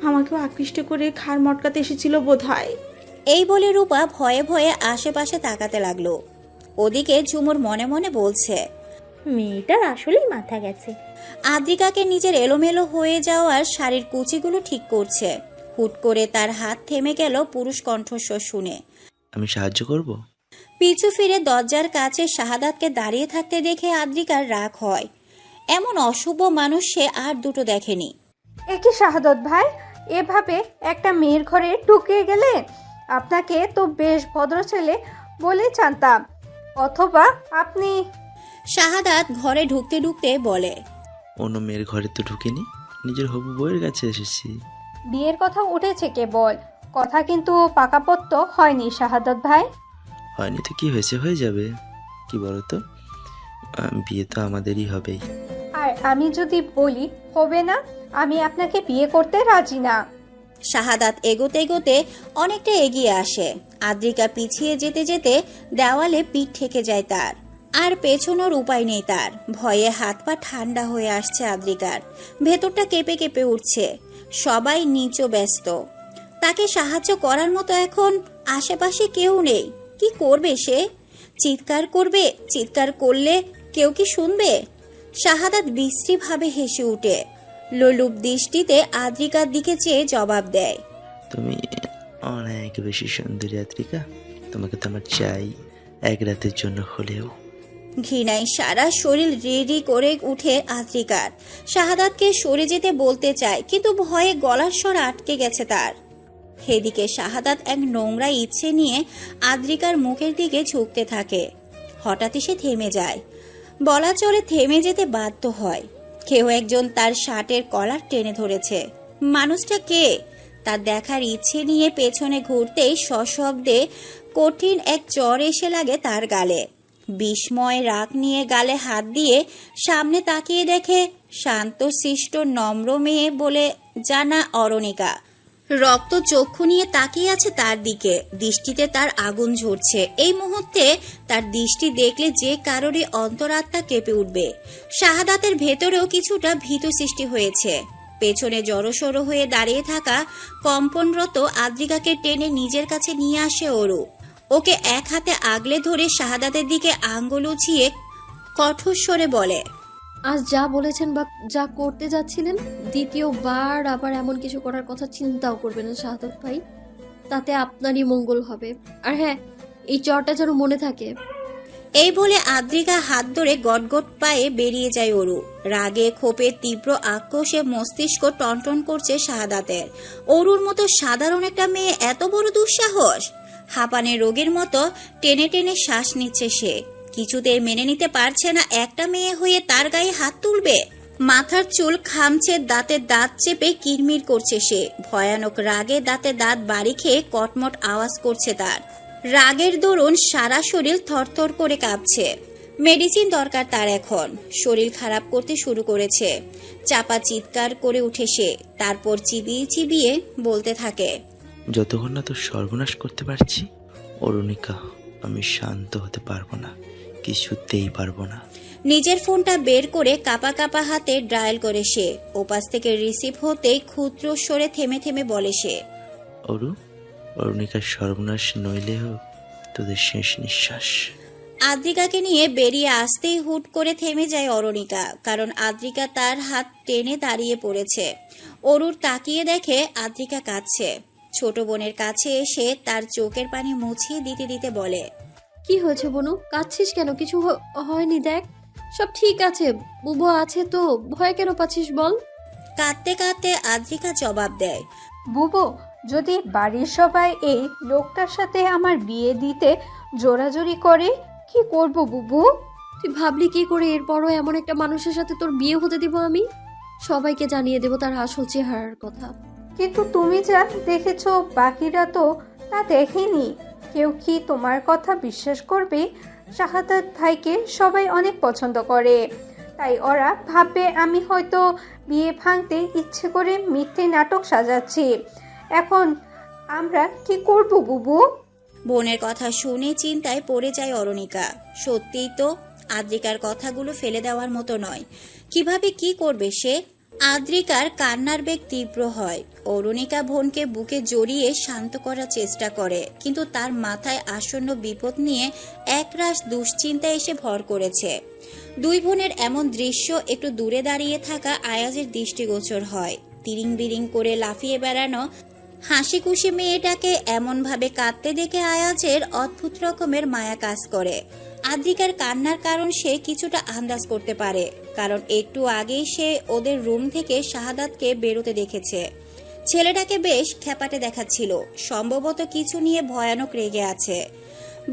S9: আমাকেও আকৃষ্ট করে ঘাড় মটকাতে এসেছিল বোধহয়।
S1: এই বলে রূপা ভয়ে ভয়ে আশেপাশে তাকাতে লাগলো। ওদিকে ঝুমুর মনে মনে বলছে,
S10: মেয়েটার আসলেই মাথা গেছে।
S1: আদ্রিকাকে নিজের এলোমেলো হয়ে যাওয়ার শাড়ির কুচিগুলো ঠিক করছে। হুট করে তার হাত থেমে গেল পুরুষ কণ্ঠস্বর শুনে।
S11: আমি সাহায্য করব?
S1: পিছু ফিরে দরজার কাছে শাহাদাতকে দাঁড়িয়ে থাকতে দেখে আদ্রিকার রাগ হয়। এমন অশুভ মানুষ সে আর দুটো দেখেনি।
S3: একই শাহাদত ভাই, এভাবে একটা মেয়ের ঘরে ঢুকে গেলে? আপনাকে তো বেশ ভদ্র ছেলে বলে জানতাম, অথবা আপনি।
S1: শাহাদাত ঘরে ঢুকতে ঢুকতে বলে,
S11: অন্য মেয়ের ঘরে তো ঢুকিনি, নিজের হবু বউয়ের কাছে এসেছি।
S3: বিয়ের কথা উঠেছে কেবল, কথা কিন্তু পাকাপোক্ত হয়নি শাহাদত ভাই।
S11: হয়নি তো কি হয়েছে, হয়ে যাবে। কি বলো তো, বিয়ে তো আমাদেরই হবেই।
S3: আর আমি যদি বলি হবে না, আমি আপনাকে বিয়ে করতে রাজি না।
S1: শাহাদাত এগোতে এগোতে অনেকটা এগিয়ে আসে। আদ্রিকা পিছিয়ে যেতে যেতে দেওয়ালে পিঠ ঠেকে যায় তার। আর পেছনোর উপায় নেই তার। ভয়ে হাত পা ঠান্ডা হয়ে আসছে আদ্রিকার, ভেতরটা কেঁপে কেঁপে উঠছে। সবাই নিচু ব্যস্ত, তাকে সাহায্য করার মতো এখন আশেপাশে কেউ নেই। কি করবে সে? চিৎকার করবে? চিৎকার করলে কেউ কি শুনবে? শাহাদাত বিশ্রীভাবে হেসে উঠে লোলুপ দৃষ্টিতে আদ্রিকার দিকে চেয়ে জবাব দেয়,
S11: তুমি অনেক বেশি সুন্দরী আদ্রিকা, তোমাকে তো আমার চাই, এক রাতের জন্য হলেও।
S1: ঘৃণায় সারা শরীর রেডি করে উঠে আদ্রিকার। শাহাদাতকে সরে যেতে বলতে চায়, কিন্তু ভয়ে গলার স্বর আটকে গেছে তার। এদিকে শাহাদাত এক নোংরা ইচ্ছে নিয়ে আদ্রিকার মুখের দিকে ঝুঁকতে থাকে। হঠাৎই সে থেমে যায়, বলা চলে থেমে যেতে বাধ্য হয়। কেউ একজন তার শার্টের কলার টেনে ধরেছে। মানুষটা কে? তার দেখার ইচ্ছে নিয়ে পেছনে ঘুরতেই সশব্দে কঠিন এক চর এসে লাগে তার গালে। বিস্ময় রাগ নিয়ে গালে হাত দিয়ে সামনে তাকিয়ে দেখে শান্ত শিষ্ট নম্র মেয়ে বলে জানা অরণিকা রক্ত চক্ষু নিয়ে তাকিয়ে আছে তার দিকে। দৃষ্টিতে তার আগুন ঝরছে। এই মুহূর্তে তার দৃষ্টি দেখলে যে কারোরই অন্তরাত্মা কেঁপে উঠবে। শাহাদাতের ভেতরেও কিছুটা ভীত সৃষ্টি হয়েছে। পেছনে জড়সড় হয়ে দাঁড়িয়ে থাকা কম্পনরত আদ্রিকাকে টেনে নিজের কাছে নিয়ে আসে অরু। ওকে এক হাতে আগলে ধরে শাহাদাতের দিকে আঙ্গুল উঁচিয়ে কঠোর স্বরে বলে,
S4: আজ যা বলেছেন বা যা করতে যাচ্ছিলেন, দ্বিতীয়বার আবার এমন কিছু করার কথা চিন্তাও করবেন না শাহাদত ভাই, তাতে আপনারই মঙ্গল হবে। আর হ্যাঁ, এই চরটা যেন মনে থাকে।
S1: এই বলে আদ্রিকা হাত ধরে গটগট পায়ে বেরিয়ে যায় অরু। রাগে ক্ষোভে তীব্র আক্রোশে মস্তিষ্ক টনটন করছে শাহাদাতের। অরুর মতো সাধারণ একটা মেয়ে এত বড় দুঃসাহস! হাঁপানে রোগের মতো টেনে টেনে শ্বাস নিচ্ছে সে। কিছুতেই মেনে নিতে পারছে না একটা মেয়ে হয়ে তার গায়ে হাত তুলবে। মাথার চুল খামছে, দাঁতে দাঁত চেপে কিরমির করছে সে। ভয়ানক রাগে দাঁতে দাঁত বাড়ি খেয়ে কটমট আওয়াজ করছে তার। রাগের দরুন সারা শরীর থরথর করে কাঁপছে। মেডিসিন দরকার তার এখন। শরীর খারাপ করতে শুরু করেছে। চাপা চিৎকার করে উঠে সে, তারপর চিবিয়ে চিবিয়ে বলতে থাকে,
S11: যতক্ষণ না তোর সর্বনাশ করতে পারছি অরুণিকা, আমি শান্ত হতে পারবো না, কিছুতেই পারবো না।
S1: নিজের ফোনটা বের করে কাপা কাপা হাতে ডায়াল করে সে। ওপাশ থেকে রিসিভ হতেই ক্ষুদ্র স্বরে থেমে থেমে বলে সে,
S11: অরুণিকার সর্বনাশ নইলে হোক তোদের শেষ নিঃশ্বাস।
S1: আদ্রিকাকে নিয়ে বেরিয়ে আসতেই হুট করে থেমে যায় অরণিকা, কারণ আদ্রিকা তার হাত টেনে দাঁড়িয়ে পড়েছে। অরুর তাকিয়ে দেখে আদ্রিকা কাঁদছে। ছোট বোনের কাছে এসে তার চোখের পানি মুছিয়ে দিতে দিতে বলে,
S4: কি হয়েছে বনু, কাঁদছিস কেন? কিছু হয়নি, দেখ সব ঠিক আছে, বুবু আছে তো, ভয় কেন পাচ্ছিস বল?
S1: কাঁদতে কাঁদতে আদ্রিকা জবাব দেয়,
S3: বুবু, যদি বাড়ির সবাই এই লোকটার সাথে আমার বিয়ে দিতে জোরাজোরি করে, কি করব বুবু?
S4: তুই ভাবলি কি করে এরপরও এমন একটা মানুষের সাথে তোর বিয়ে হতে দিব আমি? সবাইকে জানিয়ে দেব তার আসল চেহারার কথা।
S3: কিন্তু তুমি যা দেখেছো বাকিরা তো তা দেখেনি। কেউ কি তোমার কথা বিশ্বাস করবে? শাহাদাত ভাইকে সবাই অনেক পছন্দ করে, তাই ওরা ভাববে আমি হয়তো বিয়ে ভাঙতে ইচ্ছে করে মিথ্যে নাটক সাজাচ্ছি। এখন আমরা কি করব বুবু?
S1: বোনের কথা শুনে চিন্তায় পড়ে যায় অরণিকা। সত্যিই তো আদ্রিকার কথাগুলো ফেলে দেওয়ার মতো নয়। কিভাবে কি করবে সে? আদ্রিকার কান্নার বেগ তীব্র হয়। অরুণিকা বোনকে বুকে জড়িয়ে শান্ত করার চেষ্টা করে, কিন্তু তার মাথায় আসন্ন বিপদ নিয়ে একরাশ দুশ্চিন্তা এসে ভর করেছে। দুই বোনের এমন দৃশ্য একটু দূরে দাঁড়িয়ে থাকা আয়াজের দৃষ্টিগোচর হয়। তিরিং বিরিং করে লাফিয়ে বেড়ানো হাসি খুশি মেয়েটাকে এমনভাবে কাঁদতে দেখে আয়াজের অদ্ভুত রকমের মায়া কাজ করে। আদ্রিকার কান্নার কারণ সে কিছুটা আন্দাজ করতে পারে, কারণ একটু আগেই সে ওদের রুম থেকে শাহাদাতকে বেরোতে দেখেছে। ছেলেটাকে বেশ খেপাটে দেখাচ্ছিল, সম্ভবত কিছু নিয়ে ভয়ানক রেগে আছে।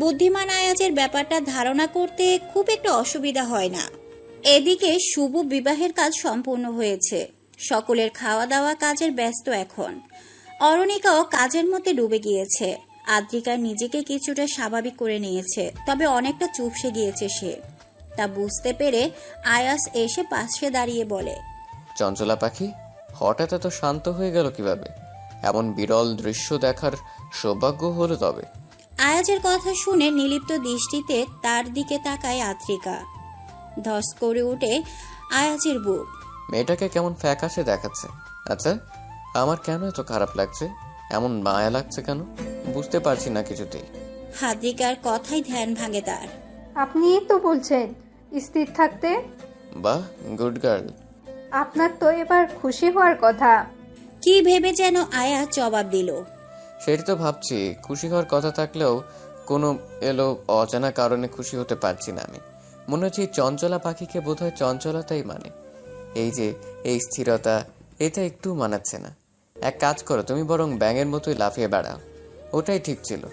S1: বুদ্ধিমান আয়াজের ব্যাপারটা ধারণা করতে খুব একটা অসুবিধা হয় না। এদিকে শুভ বিবাহের কাজ সম্পূর্ণ হয়েছে, সকলের খাওয়া দাওয়া কাজের ব্যস্ত এখন। অরুণিকাও কাজের মধ্যে ডুবে গিয়েছে। আদ্রিকা নিজেকে কিছুটা স্বাভাবিক করে নিয়েছে, তবে অনেকটা চুপসে গিয়েছে সে। তা বুঝতে পেরে আয়াস এসে পাশে দাঁড়িয়ে বলে,
S2: চঞ্চলা পাখি হঠাৎ এত শান্ত হয়ে গেল কিভাবে? এমন বিরল দৃশ্য দেখার সৌভাগ্য হলো তবে।
S1: আয়াজের কথা শুনে নিলিপ্ত দৃষ্টিতে তার দিকে তাকায় আদ্রিকা। ধস করে উঠে আয়াজের বুক।
S2: মেয়েটাকে কেমন ফ্যাকাশে দেখাচ্ছে। আচ্ছা, আমার কেন এত খারাপ লাগছে, এমন মায়া লাগছে কেন বুঝতে পারছি না কিছুতেই।
S1: আদ্রিকার কথাই ধ্যান ভাঙে তার।
S3: আপনি তো বলছেন স্থির থাকতে।
S2: বাহ, গুড গার্ল।
S3: আপনার তো এবার খুশি হওয়ার কথা।
S1: কি ভেবে যেন আয়াজ জবাব দিল,
S2: সেটা তো ভাবছি। খুশি হওয়ার কথা থাকলেও কোনো অজানা কারণে খুশি হতে পারছি না আমি। মনে হচ্ছে এই চঞ্চলা পাখিকে বোধহয় চঞ্চলতাই মানে। এই যে এই স্থিরতা, এটা একটু মানাচ্ছে না। এক কাজ করো, তুমি বরং ব্যাঙের মতোই লাফিয়ে বেড়াও, ওটাই ঠিক ছিল।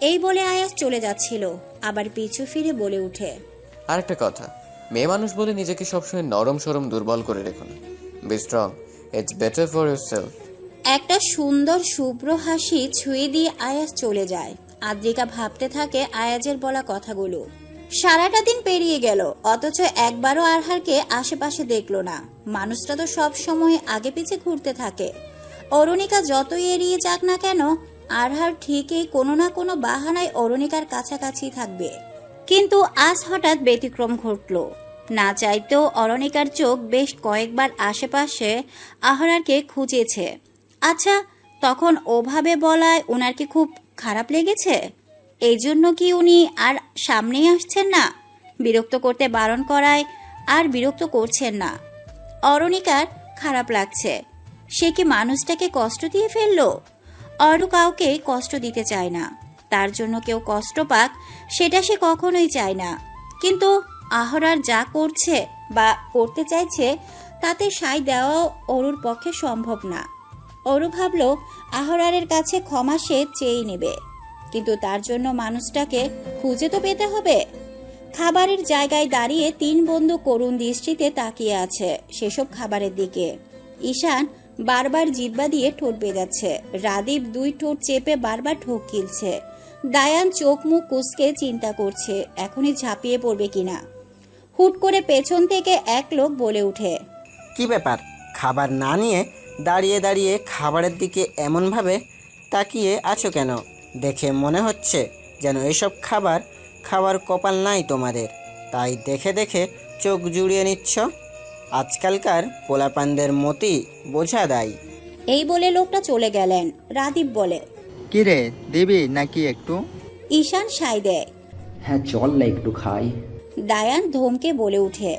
S1: এই বলে আয়াজ চলে যাচ্ছিল, আবার পিছু ফিরে বলে উঠে,
S2: আরেকটা কথা, মেয়ে মানুষ বলে নিজেকে সবসময় নরম সরম দুর্বল করে রেখো না। Be strong, it's better for yourself.
S1: একটা সুন্দর শুভ্র হাসি ছুঁয়ে দিয়ে আয়াজ চলে যায়। আদ্রিকা ভাবতে থাকে আয়াজের বলা কথাগুলো। সারাটা দিন পেরিয়ে গেল, অথচ একবারও আরহারকে আশেপাশে দেখলো না। মানুষটা তো সব সময় আগে পিছে ঘুরতে থাকে। অরুণিকা যতই এড়িয়ে যাক না কেন, আরহার ঠিকই কোনো না কোনো বাহানায় অরুণিকার কাছাকাছি থাকবে। কিন্তু আজ হঠাৎ ব্যতিক্রম ঘটল। না চাইতেও অরুণিকার চোখ বেশ কয়েকবার আশেপাশে আহরারকে খুঁজেছে। আচ্ছা, তখন ওভাবে বলায় ওনার কি খুব খারাপ লেগেছে? এই জন্য কি উনি আর সামনেই আসছেন না? বিরক্ত করতে বারণ করায় আর বিরক্ত করছেন না। অরুণিকার খারাপ লাগছে। সে কি মানুষটাকে কষ্ট দিয়ে ফেললো? অরু কাউকে কষ্ট দিতে চায় না, তার জন্য কেউ কষ্ট পাক সেটা সে কখনোই চায় না। কিন্তু আহরার যা করছে বা করতে চাইছে তাতে সায় দেওয়াও অরুর পক্ষে সম্ভব না। অরু ভাবল আহরারের কাছে ক্ষমা সে চেয়ে নেবে, কিন্তু তার জন্য মানুষটাকে খুঁজে তো পেতে হবে। খাবারের জায়গায় দাঁড়িয়ে তিন বন্ধু করুণ দৃষ্টিতে তাকিয়ে আছে সেসব খাবারের দিকে। ঈশান বারবার জিহ্বা দিয়ে ঠোঁট বেজাচ্ছে। রাদীপ দুই ঠোঁট চেপে বারবার ঠোক গিলছে। দায়ান চোখ মুখ কুঁচকে চিন্তা করছে এখনই ঝাঁপিয়ে পড়বে কিনা। হুট করে পেছন থেকে এক লোক বলে উঠে,
S8: কি ব্যাপার, খাবার না নিয়ে দাঁড়িয়ে দাঁড়িয়ে খাবারের দিকে এমনভাবে তাকিয়ে আছো কেন? দেখে মনে হচ্ছে যেন এসব খাবার খাওয়ার কপাল নাই তোমাদের, তাই দেখে দেখে চোখ জুড়িয়ে নিচ্ছ। আজকালকার পোলাপানদের মতি বোঝা দেয়।
S1: এই বলে লোকটা চলে গেলেন। রাদীপ বলে,
S8: কি রে, দিবি নাকি একটু?
S1: ঈশান সায় দেয়।
S6: হ্যাঁ চল না একটু খাই।
S1: দায়ান ধমকে বলে উঠে,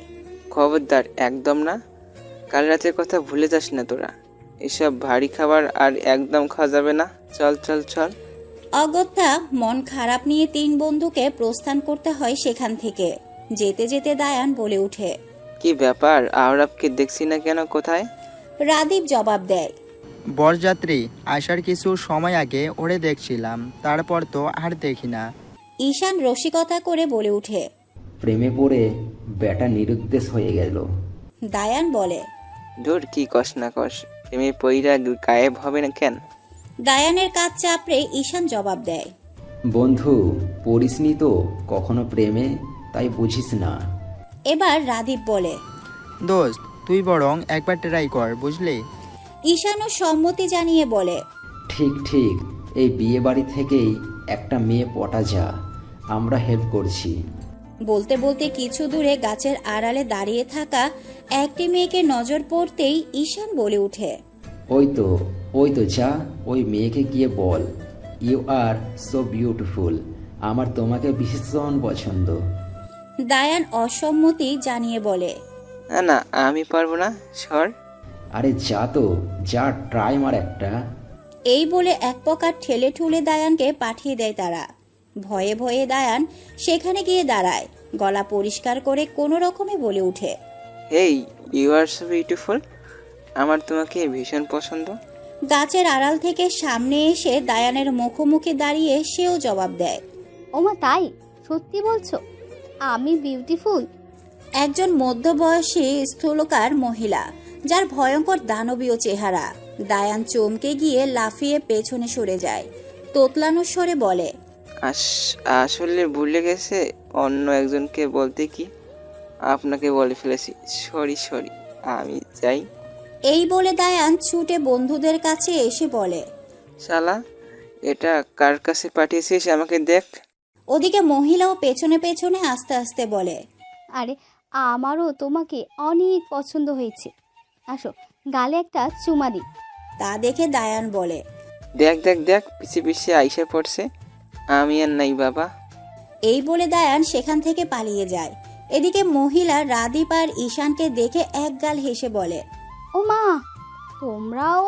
S7: খবরদার, একদম না। কাল রাতের কথা ভুলে যাস না তোরা। এসব ভারী খাবার আর একদম খাওয়া যাবে না। চল চল চল।
S1: অগত্যা মন খারাপ নিয়ে তিন বন্ধুকে প্রস্থান করতে হয় সেখান থেকে। যেতে যেতে দায়ান বলে উঠে,
S7: কি ব্যাপার, আওরাবকে দেখছি না কেন, কোথায়?
S1: রাদীপ জবাব দেয়,
S8: বরযাত্রী আসার কিছু সময় আগে ওরে দেখছিলাম, তারপর তো আর দেখি না।
S1: ঈশান রসিকতা করে বলে উঠে,
S6: প্রেমে পড়ে বেটা নিরুদ্দেশ হয়ে গেল।
S1: দায়ান বলে,
S7: ধুর, কি কস না কস, প্রেমে পইরা গায়েব হবে না কেন?
S1: দায়ানের কাজ চাপড়ে ঈশান জবাব দেয়,
S6: বন্ধু পড়িসনি তো কখনো প্রেমে, তাই বুঝিস না।
S1: এবার রাদীপ বলে,
S8: দোস্ত তুই বরং একবার ট্রাই কর, বুঝলি?
S1: ঈশানও সম্মতি জানিয়ে বলে,
S6: ঠিক ঠিক, এই বিয়ে বাড়ি থেকেই একটা মেয়ে পটা যা, আমরা হেল্প করছি।
S1: বলতে বলতে কিছু দূরে গাছের আড়ালে দাঁড়িয়ে থাকা একটি মেয়েকে নজর পড়তেই ঈশান বলে উঠে,
S6: ওই তো যা, ওই মেয়েকে গিয়ে বল, ইউ আর সো বিউটিফুল, আমার তোমাকে ভীষণ পছন্দ।
S1: দায়ান অসম্মতি জানিয়ে বলে,
S7: না না, আমি পারবো না, সর।
S6: আরে যা তো যা, ট্রাই মার একটা।
S1: এই বলে এক প্রকার ঠেলে ঠুলে দায়ানকে পাঠিয়ে দেয় তারা। ভয়ে ভয়ে দায়ান সেখানে গিয়ে দাঁড়ায়, গলা পরিষ্কার করে কোনো রকমে বলে ওঠে,
S7: হেই, ইউ আর সো বিউটিফুল। আমার তোমাকে ভীষণ পছন্দ।
S1: গাছের আড়াল থেকে সামনে এসে দায়ানের মুখোমুখি দাঁড়িয়ে সেও জবাব দেয়,
S12: ওমা তাই? সত্যি বলছো আমি বিউটিফুল?
S1: একজন মধ্যবয়সী স্থূলকার মহিলা, যার ভয়ঙ্কর দানবীয় চেহারা। দায়ান চমকে গিয়ে লাফিয়ে পেছনে সরে যায়, তোতলানোর স্বরে বলে,
S7: আসলে ভুলে গেছে অন্য একজনকে বলতে, কি আপনাকে বলে ফেলেছি। সরি, আমি যাই।
S1: এই বলে দায়ান ছুটে বন্ধুদের কাছে এসে বলে,
S7: শালা, এটা কার কাছে পাঠিয়েছিস? আমাকে দেখ।
S1: ওদিকে মহিলাও পেছনে পেছনে আস্তে আস্তে বলে,
S12: আরে আমারও তোমাকে অনেক পছন্দ হয়েছে, আসো গালে একটা চুমা দিই।
S1: তা দেখে দায়ান বলে,
S7: দেখ পিছিয়ে পিছিয়ে আইসা পড়ছে। আমি আর নাই বাবা।
S1: এই বলে দায়ান সেখান থেকে পালিয়ে যায়। এদিকে মহিলা রাদীপ আর ঈশানকে দেখে একগাল হেসে বলে,
S12: ও মা, তোমরাও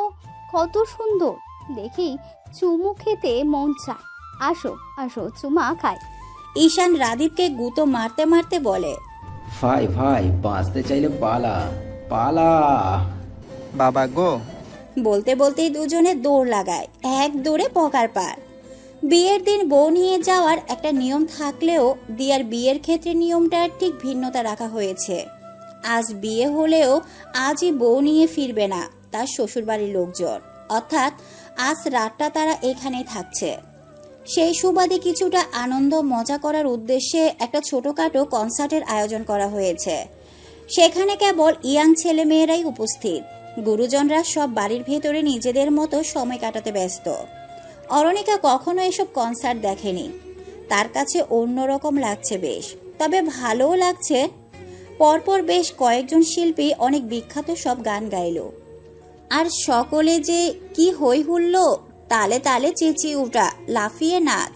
S12: কত সুন্দর, দেখি চুমু খেতে মন চায়। আসো আসো চুমা খাই।
S1: ঈশান রাদীপকে গুঁতো মারতে মারতে বলে,
S6: ভাই বাঁচতে চাইলে পালা পালা।
S8: বাবা গো।
S1: বলতে বলতেই দুজনে দৌড় লাগায়, এক দৌড়ে পকার পার। বিয়ের দিন বউ নিয়ে যাওয়ার একটা নিয়ম থাকলেও দিয়ার বিয়ের ক্ষেত্রে নিয়মটার ঠিক ভিন্নতা রাখা হয়েছে। আজ বিয়ে হলেও আজই বউ নিয়ে ফিরবে না তার শ্বশুরবাড়ির লোকজন, অর্থাৎ আজ রাতটা তারা এখানেই থাকছে। সেই সুবাদে কিছুটা আনন্দ মজা করার উদ্দেশ্যে একটা ছোটখাটো কনসার্টের আয়োজন করা হয়েছে। সেখানে কেবল ইয়াং ছেলে মেয়েরাই উপস্থিত। গুরুজনরা সব বাড়ির ভেতরে নিজেদের মতো সময় কাটাতে ব্যস্ত। অরণিকা কখনো এসব কনসার্ট দেখেনি, তার কাছে অন্যরকম লাগছে বেশ, তবে ভালোও লাগছে। পরপর বেশ কয়েকজন শিল্পী অনেক বিখ্যাত সব গান গাইল, আর সকলে যে কি হই হুল্লো, তালে তালে চেঁচিয়ে উঠা, লাফিয়ে নাচ।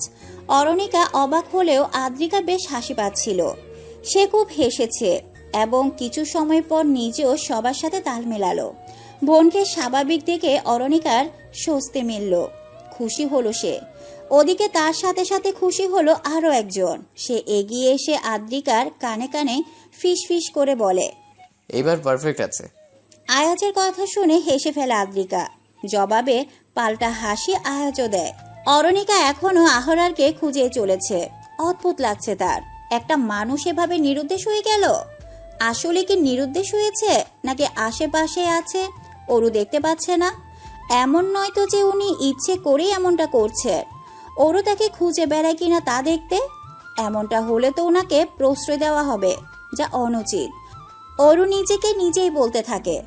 S1: অরণিকা অবাক হলেও আদ্রিকা বেশ হাসি পাচ্ছিল। সে খুব হেসেছে এবং কিছু সময় পর নিজেও সবার সাথে তাল মেলালো। বোনকে স্বাভাবিক দেখে অরণিকার স্বস্তি মিলল, খুশি হলো সে। ওদিকে তার সাথে সাথে খুশি হলো আরো একজন। সে এগিয়ে এসে আদ্রিকার কানে কানে ফিস ফিস করে বলে,
S2: এবার পারফেক্ট আছে।
S1: আয়াজের কথা শুনে হেসে ফেলে আদ্রিকা, জবাবে পাল্টা হাসি আয়াজও দেয়। অরণিকা এখনো আহরারকে খুঁজে চলেছে। অদ্ভুত লাগছে তার, একটা মানুষ এভাবে নিরুদ্দেশ হয়ে গেল। আসলে কি নিরুদ্দেশ হয়েছে, নাকি আশেপাশে আছে ওরু দেখতে পাচ্ছে না? এমন নয় তো যে উনি ইচ্ছে করেই এমনটা করছে। ওরও তাকে খুঁজে বেড়ায় কিনা তা দেখতে। এমনটা হলে তো ওনাকে প্রশ্রয় দেওয়া হবে, যা অনুচিত। ওরু নিজেকে নিজেই বলতে থাকে,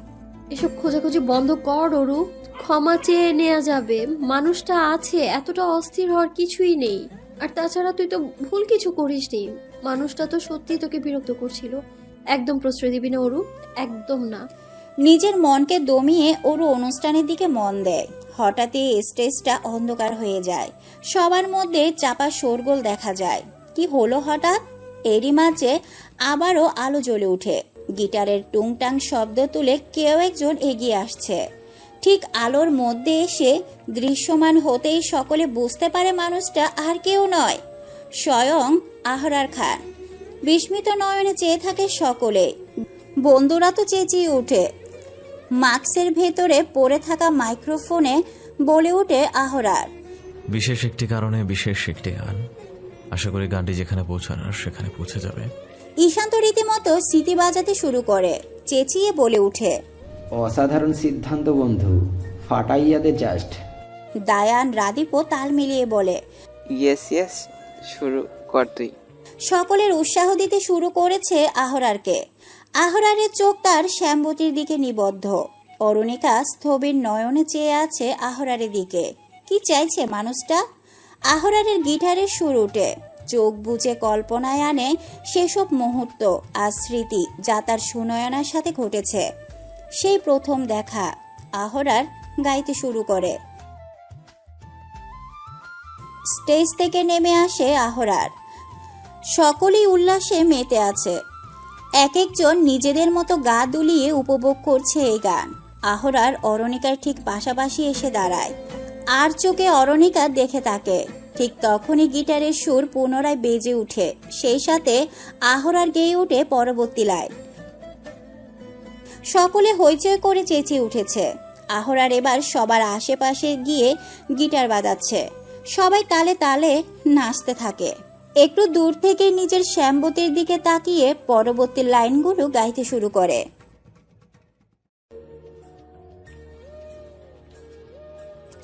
S4: এসব খোঁজাখুঁজি বন্ধ কর অরু, ক্ষমা চেয়ে নেওয়া যাবে। মানুষটা আছে, এতটা অস্থির হওয়ার কিছুই নেই। আর তাছাড়া তুই তো ভুল কিছু করিসনি, মানুষটা তো সত্যি তোকে বিরক্ত করছিল। একদম প্রশ্রয় দিবি না অরু, একদম না।
S1: নিজের মনকে দমিয়ে ওরু অনুষ্ঠানের দিকে মন দেয়। হঠাৎই স্টেজটা অন্ধকার হয়ে যায়, সবার মধ্যে চাপা শোরগোল দেখা যায়। কি হলো হঠাৎ? এরই মাঝে আবারও আলো জ্বলে ওঠে। গিটারের টুংটাং শব্দ তুলে কেউ একজন এগিয়ে আসছে। ঠিক আলোর মধ্যে এসে দৃশ্যমান হতেই সকলে বুঝতে পারে মানুষটা আর কেউ নয়, স্বয়ং আহরার খান। বিস্মিত নয়নে চেয়ে থাকে সকলে। বন্ধুরা তো চেঁচিয়ে ওঠে। মাস্কের ভেতরে পড়ে থাকা মাইক্রোফোনে বলে ওঠে আহরার,
S5: বিশেষ একটি কারণে বিশেষ একটি গান। আশা করি গানটি যেখানে পৌঁছানোর সেখানে পৌঁছে যাবে।
S1: ঈশান্ত রীতিমতো সিটি বাজাতে শুরু করে, চেঁচিয়ে বলে ওঠে,
S6: অসাধারণ সিদ্ধান্ত বন্ধু, ফাটাইয়া দে জাস্ট।
S1: দায়ান রাদীপও তাল মিলিয়ে বলে,
S7: ইয়েস, শুরু কর তুই।
S1: সকলের উৎসাহ দিতে শুরু করেছে আহরারকে। আহরারের চোখ তার শ্যামবতীর দিকে নিবদ্ধ। অরুণিকা স্থবির নয়নে চেয়ে আছে আহরারের দিকে। কি চাইছে মানুষটা? আহরারের গিটারের সুর উঠে, চোখ বুজে কল্পনায় আনে সেসব মুহূর্ত আর স্মৃতি যা তার সুনয়নার সাথে ঘটেছে। সেই প্রথম দেখা। আহরার গাইতে শুরু করে। স্টেজ থেকে নেমে আসে আহরার। সকলেই উল্লাসে মেতে আছে। এক একজন নিজেদের মতো গা দুলিয়ে উপভোগ করছে এই গান। আহরার অরণিকার ঠিক পাশাপাশি এসে দাঁড়ায়, আর চোখে অরণিকা দেখে তাকে। ঠিক তখনই গিটারের সুর পুনরায় বেজে উঠে, সেই সাথে আহরার গেয়ে উঠে পরবর্তী লাইন। সকলে হইচই করে চেঁচিয়ে উঠেছে। আহরার এবার সবার আশেপাশে গিয়ে গিটার বাজাচ্ছে, সবাই তালে তালে নাচতে থাকে। একটু দূর থেকে নিজের শ্যামবতীর দিকে তাকিয়ে পরবর্তী লাইনগুলো গাইতে শুরু করে।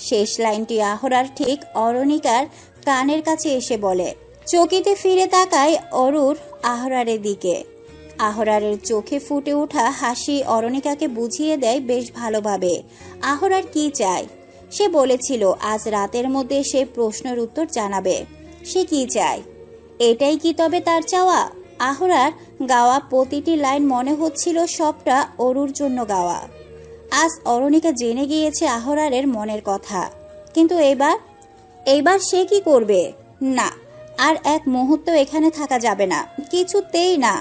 S1: শেষ লাইনটি আহরার ঠিক অরুণিকার কানের কাছে এসে বলে। চকিতে ফিরে তাকায় অরুর আহরারের দিকে। আহরারের চোখে ফুটে ওঠা হাসি অরুণিকাকে বুঝিয়ে দেয় বেশ ভালোভাবে আহরার কি চায়। সে বলেছিল আজ রাতের মধ্যে সে প্রশ্নের উত্তর জানাবে। সে কি চায়? এটাই কি তবে তার চাওয়া? আহরার গাওয়া প্রতিটি লাইন মনে হচ্ছিল সবটা অরুর জন্য গাওয়া। আজ অরুণিকা জেনে গিয়েছে আহরারের মনের কথা, কিন্তু এইবার সে কি করবে? না, আর এক মুহূর্ত এখানে থাকা যাবে না, কিছুতেই না।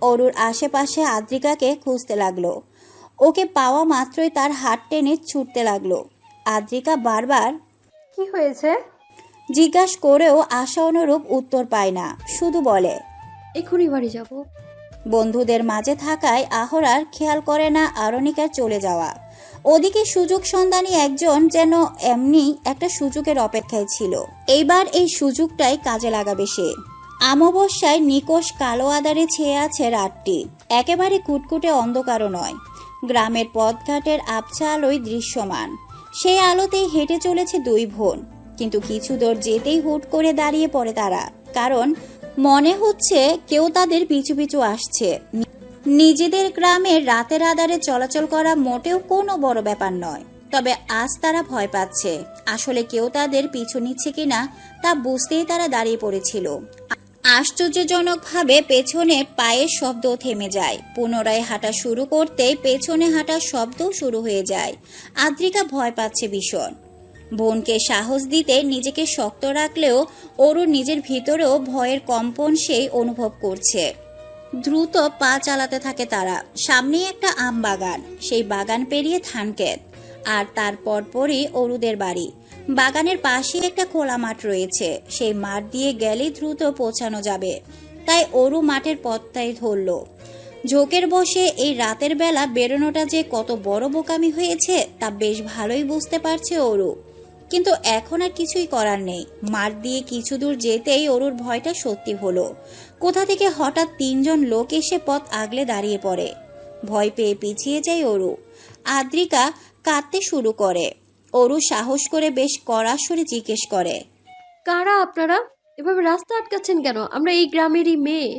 S1: অরুর আশেপাশে আদ্রিকাকে খুঁজতে লাগলো। ওকে পাওয়া মাত্রই তার হাত টেনে ছুটতে লাগলো। আদ্রিকা বারবার
S3: কি হয়েছে
S1: জিজ্ঞাসা করেও আশা অনুরূপ উত্তর পায় না, শুধু বলে
S4: এখনই বাড়ি যাব।
S1: বন্ধুদের মাঝে থাকায় আহরার খেয়াল করে না অরুণিকার চলে যাওয়া। ওদিকে সুযোগ সন্ধানী একজন যেন এমনি একটা সুযোগের অপেক্ষায় ছিল। এইবার এই সুযোগটাই কাজে লাগাবে সে। অমাবস্যায় নিকোষ কালো আধারে ছেয়ে আছে রাতটি, একেবারে কুটকুটে অন্ধকারও নয়। গ্রামের পথঘাটের আবছা আলোয় দৃশ্যমান। সেই আলোতেই হেঁটে চলেছে দুই বোন, কিন্তু কিছু দূর যেতেই হুট করে দাঁড়িয়ে পড়ে তারা, কারণ মনে হচ্ছে কেউ তাদের পিছু পিছু আসছে। নিজেদের গ্রামের রাতের আধারে চলাচল করা মোটেও কোনো বড় ব্যাপার নয়, তবে আজ তারা ভয় পাচ্ছে। আসলে কেউ তাদের পিছু নিচ্ছে কিনা তা বুঝতেই তারা দাঁড়িয়ে পড়েছিল। আশ্চর্যজনকভাবে পেছনে পায়ের শব্দ থেমে যায়। পুনরায় হাঁটা শুরু করতেই পেছনে হাঁটার শব্দ শুরু হয়ে যায়। আদ্রিকা ভয় পাচ্ছে ভীষণ। বোনকে সাহস দিতে নিজেকে শক্ত রাখলেও অরুর নিজের ভিতরেও ভয়ের কম্পন সেই অনুভব করছে। দ্রুত পা চালাতে থাকে তারা। সামনেই একটা আম বাগান, সেই বাগান পেরিয়ে ধানক্ষেত, আর তার পরপরই অরুদের বাড়ি। বাগানের পাশে একটা খোলা মাঠ রয়েছে, সেই মাঠ দিয়ে গেলে দ্রুত পৌঁছানো যাবে। তাই অরু মাঠের পথটাই ধরল। ঝোঁকের বসে এই রাতের বেলা বেরোনোটা যে কত বড় বোকামি হয়েছে তা বেশ ভালোই বুঝতে পারছে অরু। কিন্তু এখন আর কিছুই করার নেই। মাঠ দিয়ে কিছু দূর যেতেই অরুর ভয়টা সত্যি হলো। কোথা থেকে হঠাৎ তিনজন লোক এসে পথ আগলে দাঁড়িয়ে পড়ে। ভয় পেয়ে পিছিয়ে যায় অরু। আদ্রিকা কাঁদতে শুরু করে। অরু সাহস করে বেশ কড়া স্বরে জিজ্ঞেস করে,
S4: কারা আপনারা? এভাবে রাস্তা আটকাচ্ছেন কেন? আমরা এই গ্রামেরই মেয়ে,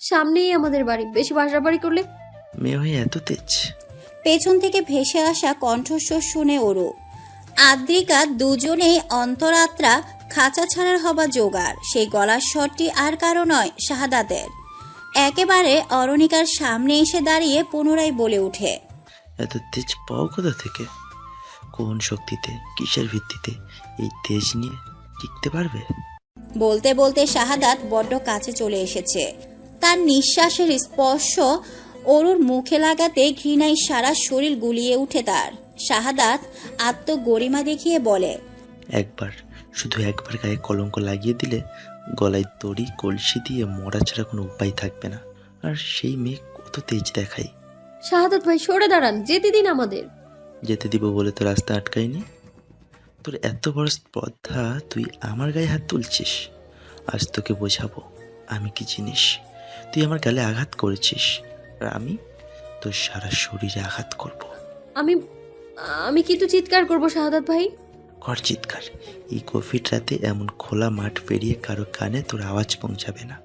S4: সামনেই আমাদের বাড়ি, বেশি বাড়াবাড়ি করলে।
S11: মেয়ে হয়ে এত তেজ?
S1: পেছন থেকে ভেসে আসা কণ্ঠস্বর শুনে অরু আদ্রিকা দুজনেই অন্তরাত্রা খাঁচা ছাড়ার হবা জোগাড়। সেই গলার স্বরটি আর কারো নয়, শাহাদাতের। একেবারে অরুণিকার সামনে এসে দাঁড়িয়ে পুনরায় বলে ওঠে,
S11: এত তেজ পাও কোথা থেকে? কোন শক্তিতে, কিসের ভিত্তিতে এই তেজ নিয়ে টিকতে পারবে?
S1: বলতে বলতে শাহাদাত বড্ড কাছে চলে এসেছে। তার নিঃশ্বাসের স্পর্শ অরুর মুখে লাগাতে ঘৃণায় সারা শরীর গুলিয়ে উঠে তার। শাহাদাত আত্মগরিমা দেখিয়ে বলে,
S11: শুধু একবার গায়ে কলঙ্ক লাগিয়ে দিলে গলায় দড়ি কলসি দিয়ে মরা ছাড়া কোনো উপায় থাকবে না। আর সেই মেয়ে কত তেজ দেখায়।
S4: শাহাদাত ভাই সরে দাঁড়ান, যেতে দিন আমাদের।
S11: যেতে দিব বলে তো রাস্তা আটকায়নি। তোর এত বড় স্পর্ধা, তুই আমার গায়ে হাত তুলছিস। আজ তোকে বোঝাবো আমি কি জিনিস। তুই আমার গালে আঘাত করেছিস, আর আমি তোর সারা শরীরে আঘাত করব।
S4: আমি কিন্তু চিৎকার করব শাহাদাত ভাই।
S11: কর চিৎকার। এই কোভিড রাতে এমন খোলা মাঠ পেরিয়ে কারো কানে তোর আওয়াজ পৌঁছাবে না,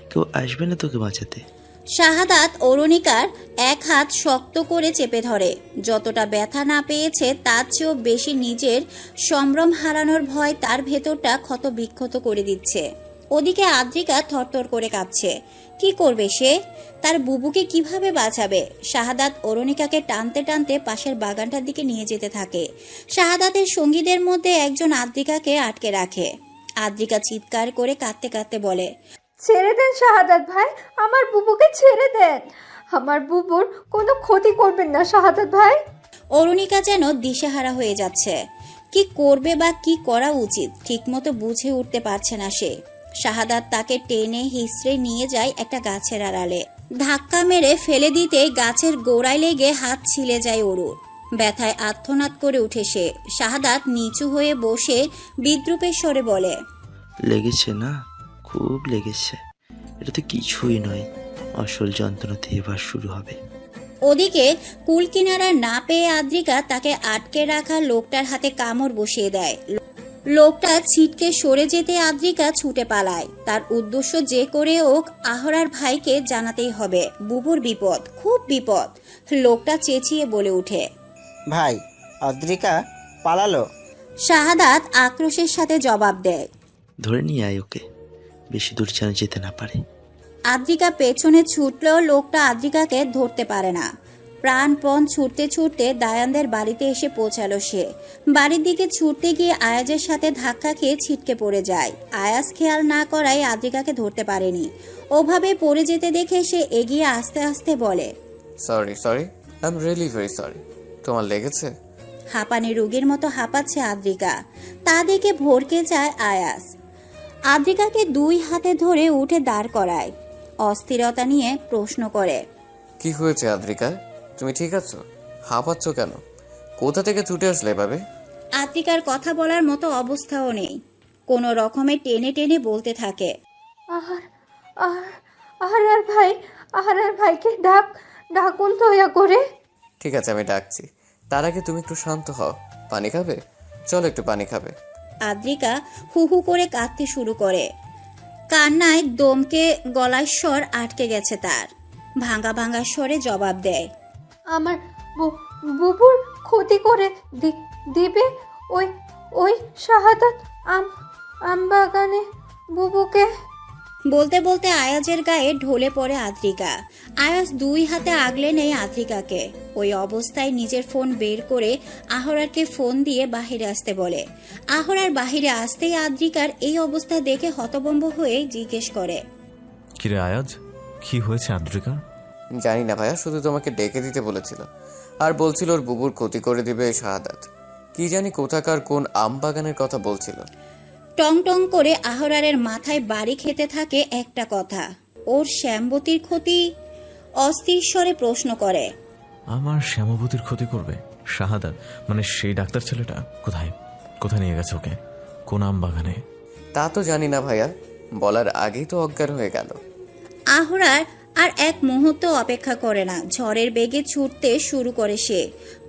S11: কেউ আসবে না তোকে বাঁচাতে।
S1: শাহাদাত অরুণিকার এক হাত শক্ত করে চেপে ধরে। যতটা ব্যথা না পেয়েছে তার চেয়েও বেশি নিজের সম্ভ্রম হারানোর ভয় তার ভেতরটা ক্ষত বিক্ষত করে দিচ্ছে। ওদিকে আদ্রিকা থরথর করে কাঁপছে। কি করবে সে? তার বুবুকে কিভাবে বাঁচাবে? শাহাদাত অরুণিকাকে টানতে টানতে পাশের বাগানটার দিকে নিয়ে যেতে থাকে। শাহাদাতের সঙ্গীদের মধ্যে একজন আদ্রিকাকে আটকে রাখে। আদ্রিকা চিৎকার করে কাঁদতে কাঁদতে বলে,
S3: ছেড়ে দেন শাহাদাত ভাই, আমার বুবুকে ছেড়ে দেন। আমার বুবুর কোনো ক্ষতি করবেন না শাহাদাত ভাই।
S1: অরুণিকা যেন দিশেহারা হয়ে যাচ্ছে। কি করবে বা কি করা উচিত ঠিকমতো বুঝে উঠতে পারছে না সে। শাহাদাত তাকে টেনে হিঁচড়ে নিয়ে যায় একটা গাছের আড়ালে। ধাক্কা মেরে ফেলে দিতে গাছের গোড়ায় লেগে হাত ছিলে যায় অরুর। ব্যথায় আর্তনাদ করে উঠে সে। শাহাদাত নিচু হয়ে বসে বিদ্রূপের স্বরে বলে,
S11: লেগেছে না? খুব লেগেছে। এটা তো কিছুই নয়, আসল যন্ত্রণাতে এবার শুরু হবে।
S1: ওদিকে কুল কিনারা না পেয়ে আদ্রিকা তাকে আটকে রাখা লোকটার হাতে কামড় বসিয়ে দেয়। লোকটা ছিটকে সরে যেতে আদ্রিকা ছুটে পালায়। তার উদ্দেশ্য যে করে হোক আহরার ভাইকে জানাতেই হবে, বুবুর বিপদ, খুব বিপদ। লোকটা চেঁচিয়ে বলে উঠে,
S8: ভাই, অদ্রিকা পালালো।
S1: শাহাদাত আক্রোশের সাথে জবাব দেয়,
S11: ধরে নিয়ে আয় ওকে, বেশি দূর যেন যেতে না পারে।
S1: আদ্রিকা পেছনে ছুটলেও লোকটা আদ্রিকাকে ধরতে পারে না। প্রাণপণ ছুটতে ছুটতে দায়ানদের বাড়িতে এসে পৌঁছালো সে। বাড়ির দিকে ছুটতে গিয়ে আয়াজের সাথে ধাক্কা খেয়ে ছিটকে পড়ে যায়। আয়াজ খেয়াল না করায় আদ্রিকাকে ধরতে পারেনি। ওভাবে পড়ে যেতে দেখে সে এগিয়ে আস্তে আস্তে বলে,
S2: sorry, I am really very sorry. তোমার লেগেছে?
S1: হাঁপানি রোগীর মতো হাঁপাচ্ছে আদ্রিকা। তা দেখে ভড়কে যায় আয়াজ। আদ্রিকাকে দুই হাতে ধরে উঠে দাঁড় করায়। অস্থিরতা নিয়ে প্রশ্ন করে,
S2: কি হয়েছে আদ্রিকা? তুমি ঠিক আছো? হাঁপাচ্ছ কেন? কোথা থেকে ছুটে আসলে এভাবে?
S1: আদ্রিকার কথা বলার মতো অবস্থাও নেই। কোনো রকমে টেনে টেনে বলতে থাকে,
S3: আহার ভাইকে ডাকুন দয়া করে।
S2: ঠিক আছে, আমি ডাকছি। তার আগে তুমি একটু শান্ত হও। পানি খাবে? চলো একটু পানি খাবে।
S1: আদ্রিকা হু হু করে কাঁদতে শুরু করে। কান্নায় দমকে গলার স্বর আটকে গেছে তার। ভাঙা ভাঙা স্বরে জবাব দেয়,
S3: আমার বুবুর ক্ষতি করে দিবে ওই শাহাদাত আম বাগানে বুবুকে।
S1: বলতে বলতে আয়াজের গায়ে ঢলে পড়ে আদ্রিকা। আয়াজ দুই হাতে আগলে নেয় আদ্রিকাকে। ওই অবস্থায় নিজের ফোন বের করে আহরারকে ফোন দিয়ে বাহিরে আসতে বলে। আহরার বাহিরে আসতেই আদ্রিকার এই অবস্থা দেখে হতভম্ব হয়ে জিজ্ঞেস করে,
S5: কিরে আয়াজ, কি হয়েছে আদ্রিকা?
S2: জানি না ভাইয়া, শুধু তোমাকে ডেকে দিতে বলেছিল। আর বলছিল ওর বুবুর ক্ষতি করে দিবে শাহাদাত। কি জানি কোথাকার কোন আম বাগানের কথা বলছিল।
S1: টং টং করে আহরারের মাথায় বাড়ি খেতে থাকে একটা কথা, ওর শ্যামবতীর ক্ষতি। অস্থির স্বরে প্রশ্ন করে,
S5: আমার শ্যামবতীর ক্ষতি করবে শাহাদাত? মানে সেই ডাক্তার ছেলেটা কোথায় নিয়ে গেছে ওকে? কোন আম বাগানে?
S2: তা তো জানি না ভাইয়া, বলার আগেই তো অজ্ঞান হয়ে গেল।
S1: আহরার আর এক মুহূর্ত অপেক্ষা করে না, ঝড়ের বেগে ছুটতে শুরু করে সে।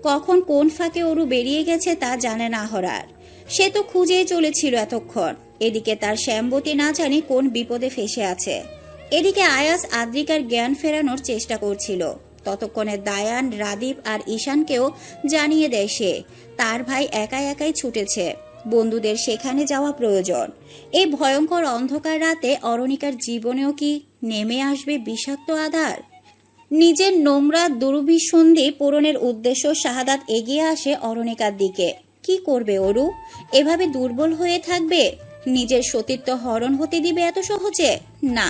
S1: কখন কোন ফাঁকে অরু বেরিয়ে গেছে তা জানে না আহরার। সে তো খুঁজেই চলেছিল এতক্ষণ। এদিকে তার শ্যামবতী না জানি কোন বিপদে ফেসে আছে। এদিকে আয়াস আদ্রিকার জ্ঞান ফেরানোর চেষ্টা করছিল। ততক্ষণে দায়ান, রাদীপ আর ঈশানকেও জানিয়ে দেয় সে তার ভাই একাই ছুটেছে। বন্ধুদের সেখানে যাওয়া প্রয়োজন। এই ভয়ঙ্কর অন্ধকার রাতে অরণিকার জীবনেও কি নেমে আসবে বিষাক্ত আধার? নিজের নোংরা দুর্বিসন্ধি পূরণের উদ্দেশ্য শাহাদাত এগিয়ে আসে অরণিকার দিকে। কি করবে অরু? এভাবে দুর্বল হয়ে থাকবে? নিজের সতীত্ব হরণ হতে দিবে এত সহজে? না,